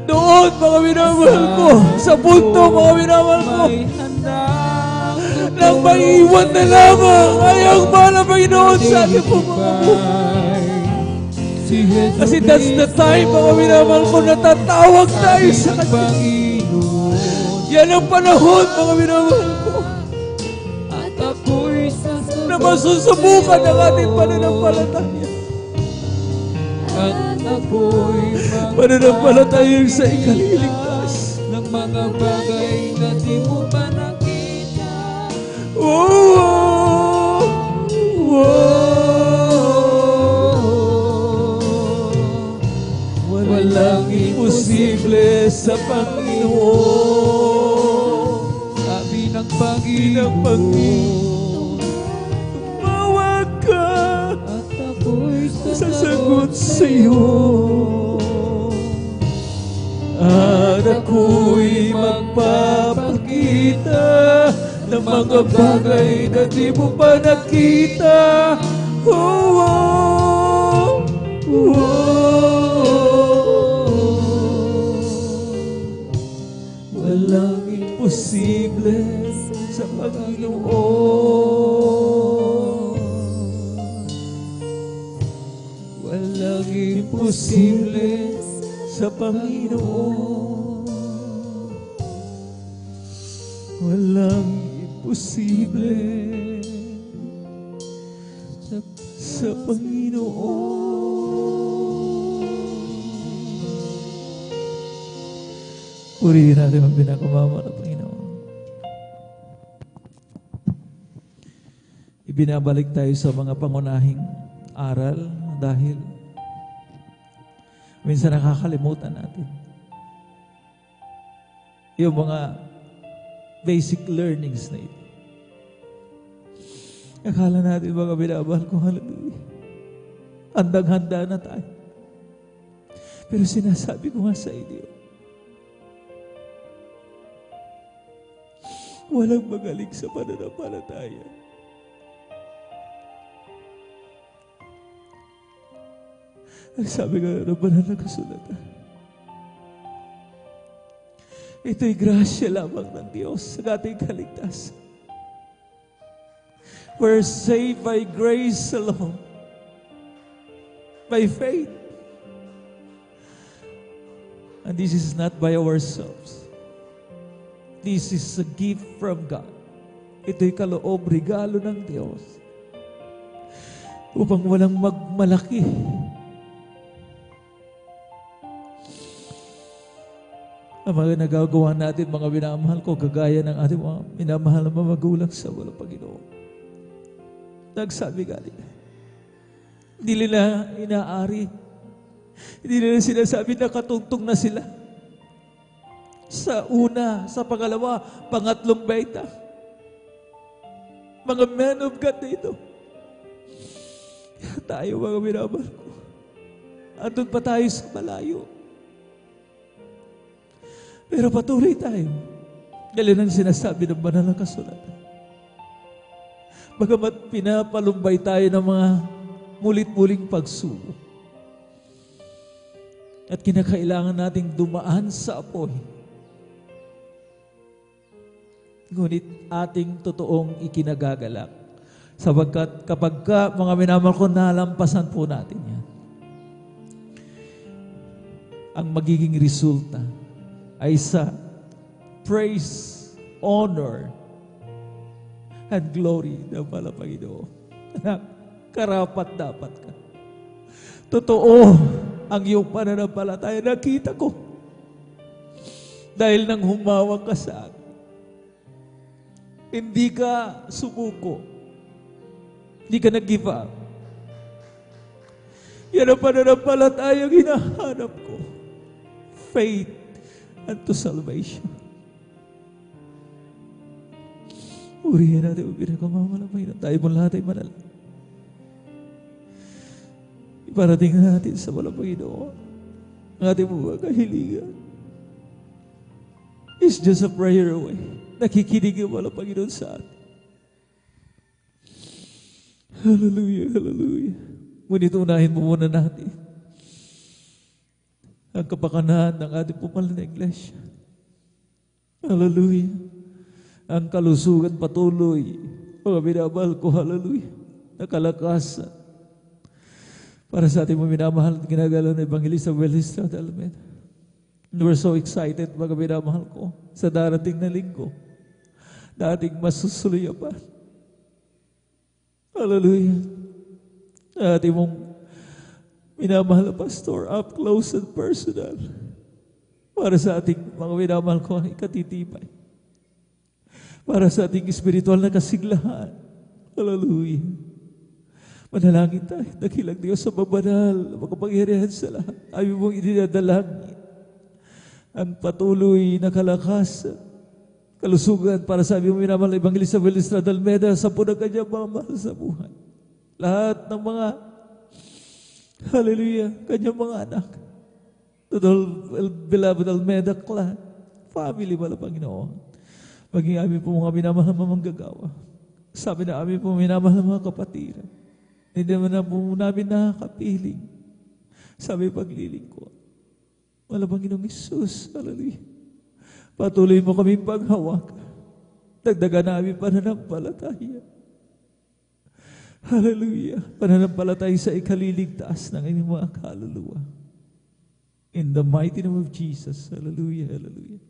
Doon, mga minamahal ko, sa punto, mga minamahal ko, may handa nang maiwan na lamang ay ang mahal na Panginoon sa ating po mga buhay. si Jesus Kasi that's the time, mga minamahal ko, natatawag tayo sa Kanya. Panginoon. Yan ang panahon, mga minamahal ko, At ako'y na masusubukan ang ating pananampalataya. At ako'y Pananampalataya sa ikaliligtas. ng mga bagay na di mo pa nakita. Oh, walang imposible sa Panginoon. Sabi ng Panginoon, Panginoon, tumawag ka, at ako'y sasagot sa iyo. At ako'y magpapakita ng mga bagay na di mo pa nakita. Oh, oh, walang imposible sa Panginoon. Walang imposible sa Panginoon. Walang imposible sa Panginoon. Purihin natin ang pinakamamahal na Panginoon. Ibinabalik tayo sa mga pangunahing aral dahil minsan nakakalimutan natin yung mga basic learnings na ito. Akala natin mga binabahal ko, hallelujah, handang-handa na tayo. Pero sinasabi ko nga sa inyo, walang magaling sa pananampalataya. Ang sabi nga ng banal na kasulatan, ito'y grasya lamang ng Diyos sa ating kaligtasan. We're saved by grace alone, by faith. And this is not by ourselves. This is a gift from God. Ito'y kaloob, regalo ng Diyos upang walang magmalaki. Ang mga nagagawa natin, mga minamahal ko, kagaya ng ating mga minamahal na magulang sa walang Panginoon. Nagsabi nga nila, hindi nila inaari, hindi nila sinasabi na katungtong na sila. Sa una, sa pangalawa, pangatlong baita. Mga men of God na ito. Tayo, mga minamahal ko, andun pa tayo sa malayo. Pero patuloy tayo. Dahil ang sinasabi ng banal na kasulatan. Bagamat pinapalumbay tayo ng mga mulit-muling pagsubok. At kinakailangan nating dumaan sa apoy. Ngunit ating totoong ikinagagalak. Sapagkat kapag mga minamahal ko, nalampasan po natin yan. Ang magiging resulta ay sa praise, honor, and glory ng pala Panginoon. Anak, karapat dapat ka. Totoo ang iyong pananampalataya. Nakita ko. Dahil nang humawak ka sa akin. Hindi ka sumuko. Hindi ka nag-give up. Yan ang pananampalataya ang hinahanap ko. Faith unto salvation. Urihin natin ang pinakamamalaman na tayo mong lahat ay manal. Iparating natin sa walang Panginoon ang ating mga kahilingan. It's just a prayer away. Nakikinig ang walang Panginoon sa atin. Hallelujah, hallelujah. Ngunit unahin mo muna natin ang kapakanan ng ating pumalan na iglesia. Hallelujah. Ang kalusugan patuloy. Mga minamahal ko, hallelujah. Nakalakasan. Para sa ating mga minamahal at ginagalaw na Evangelista Welista de Almeida. We're so excited, mga minamahal ko, sa darating na linggo. Dating masusuluyapan. Hallelujah. Ating mong minamahal na pastor, up close and personal. Para sa ating mga minamahal ko, ikatitibay. Para sa ating espiritual na kasiglahan. Hallelujah. Manalangin tayo, dakilang Diyos sa mabanal, makapangyarihan sa lahat. Ayaw mong idinadalangin ang patuloy na kalakasan, kalusugan para sa aming minamahal na Evangelista Welista de Almeida sa punang kanyang mga mahal sa buhay. Lahat ng mga, hallelujah, kanyang mga anak. To the beloved Almeida clan, family pala, Panginoon. Maging amin po mga minamahal na manggagawa. Sabi na amin po minamahal na mga kapatiran. Hindi naman na po namin nakakapiling. Sabi paglilingkod. Wala Panginoong Isus, hallelujah. Patuloy mo kaming paghawak. Dagdagan namin pananampalataya. Hallelujah. Pananampalataya sa ikaliligtas ng aming mga kaluluwa. In the mighty name of Jesus. Hallelujah, hallelujah.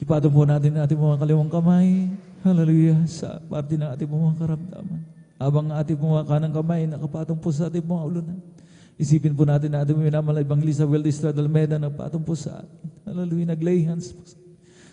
Ipatong po natin mga kaliwang kamay. Hallelujah. Sa parte ng ating mga karamdaman. Habang ating mga kanang kamay, nakapatong po sa ating mga ulunan. Isipin po natin na ating minamahal na Evangelista Welista de Almeida na patong po sa atin. Hallelujah. Naglay hands po.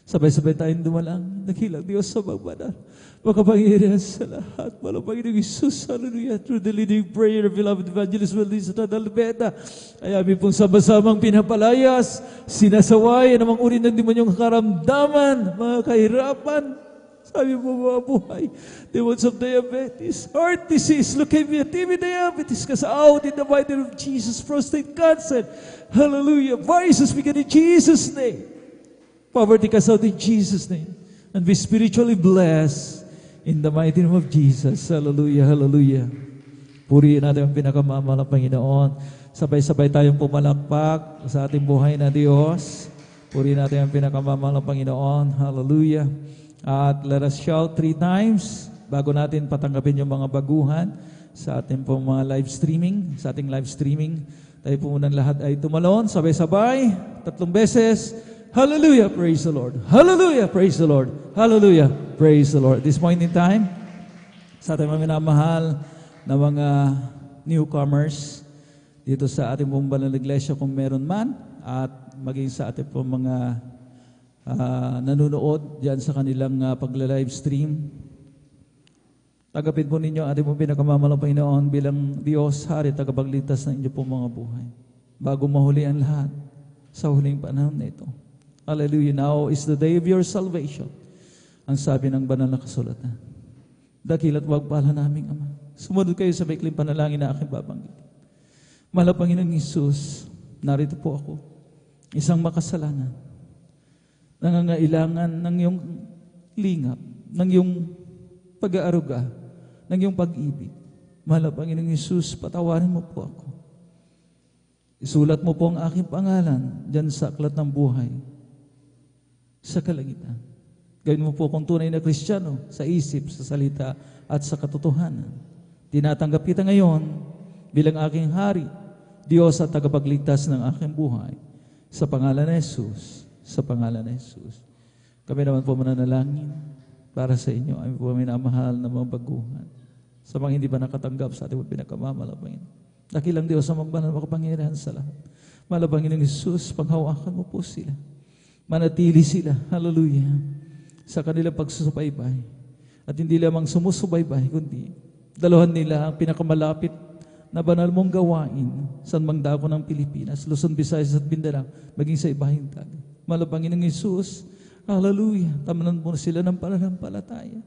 Sabay-sabay tayong dumalang. Nakilang Diyos sa magbanal. Makapangyarihan sa lahat. Walang Panginoong Isus. Hallelujah. Through the leading prayer of beloved Evangelist Welista de Almeida. Ay amin pong sama-samang pinapalayas. Sinasaway namang uri ng demonyong karamdaman. Mga kahirapan. Sabi mo mga buhay, demons of diabetes, heart disease, leukemia, TB diabetes, cast out in the mighty name of Jesus, prostate cancer, hallelujah, vices begin in Jesus' name, poverty cast out in Jesus' name, and be spiritually blessed in the mighty name of Jesus, hallelujah, hallelujah. Purihin natin ang pinakamamahal ng Panginoon. Sabay-sabay tayong pumalakpak sa ating buhay na Diyos. Purihin natin ang pinakamamahal ng Panginoon, hallelujah. At let us shout 3 times bago natin patanggapin yung mga baguhan sa ating pong mga live streaming. Sa ating live streaming, tayo po munang lahat ay tumalon, sabay-sabay, 3 beses. Hallelujah, praise the Lord. Hallelujah, praise the Lord. Hallelujah, praise the Lord. This point in time, sa ating mga minamahal na mga newcomers dito sa ating pong banal na iglesia kung meron man, at maging sa ating pong mga nanonood dyan sa kanilang pagla-live stream. Tagapin po ninyo ating pong pinakamamahal na Panginoon bilang Diyos, Hari, tagapagligtas ng inyong pong mga buhay. Bago mahuli ang lahat sa huling panahon na ito. Hallelujah. Now is the day of your salvation. Ang sabi ng banal na kasulatan. Dakila't wagpala naming Ama. Sumunod kayo sa maikling panalangin na aking babanggit. Mahal na Panginoong Isus, narito po ako. Isang makasalanan. Nangangailangan ng iyong lingap, ng iyong pag-aaruga, ng iyong pag-ibig. Mahal na Panginoong Isus, patawarin mo po ako. Isulat mo po ang aking pangalan dyan sa aklat ng buhay, sa kalangitan. Gawin mo po akong tunay na Kristiyano sa isip, sa salita, at sa katotohanan. Tinatanggap kita ngayon bilang aking hari, Diyos at tagapagligtas ng aking buhay. Sa pangalan ni Jesus. Sa pangalan ni Jesus. Kami naman po mananalangin para sa inyo. Kami po minamahal na mga baguhan. Sa mga hindi pa nakatanggap sa ating pinakamalapangin. Dakilang Diyos sa magbanal makapangyarihan sa lahat. Malapangin ng Jesus, panghawakan mo po sila. Manatili sila, hallelujah, sa kanilang pagsusubaybay. At hindi lamang sumusubaybay, kundi dalahan nila ang pinakamalapit na banal mong gawain sa mangdako ng Pilipinas, Luzon, Visayas at Mindanao, maging sa ibahing tagay. Malapangin ng Jesus, hallelujah, tamanan mo sila ng pananampalataya.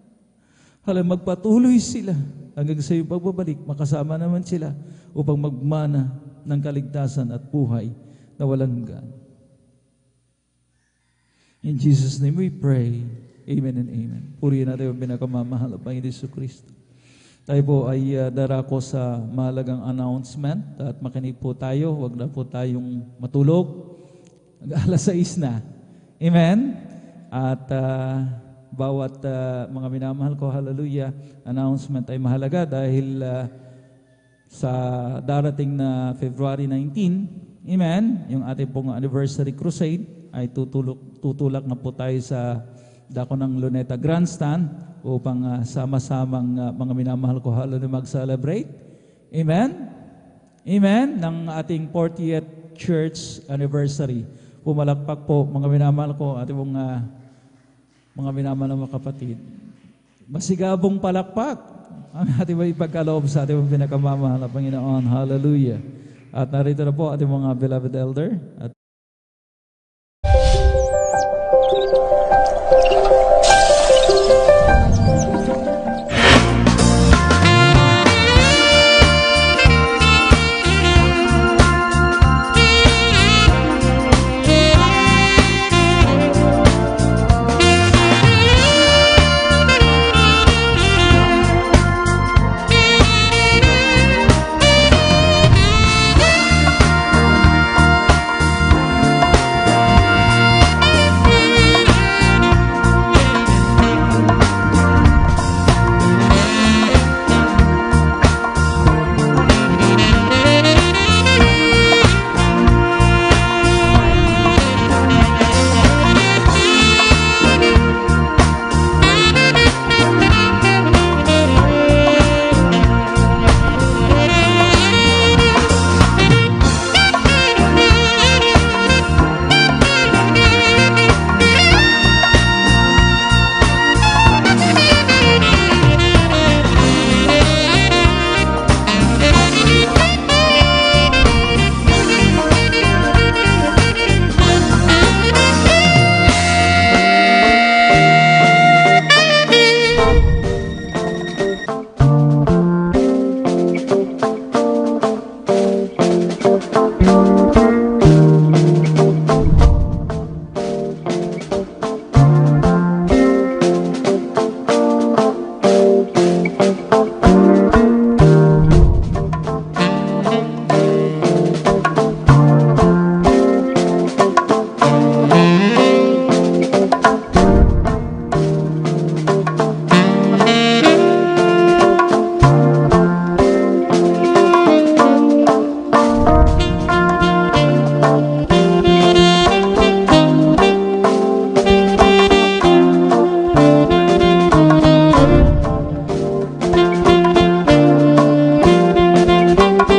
Hallelujah, magpatuloy sila hanggang sa iyong pagbabalik, makasama naman sila upang magmana ng kaligtasan at buhay na walang hanggan. In Jesus' name we pray. Amen and amen. Purihin natin ang pinakamamahal ng Panginoon Jesu Cristo. Tayo po ay darako sa mahalagang announcement at makinig po tayo. Huwag na po tayong matulog. Alas 6 na. Amen? At bawat mga minamahal ko, hallelujah, announcement ay mahalaga dahil sa darating na February 19, amen, yung ating pong anniversary crusade ay tutulak na po tayo sa dako ng Luneta Grandstand upang sama-samang mga minamahal ko, hallelujah, mag-celebrate. Amen? Amen? Ng ating 40th church anniversary. Pumalakpak po, mga minamahal ko, ating mga minamahal na kapatid. Masigabong palakpak ang ating mga ipagkaloob sa ating pinakamamahal na Panginoon. Hallelujah. At narito na po ating mga beloved elder. At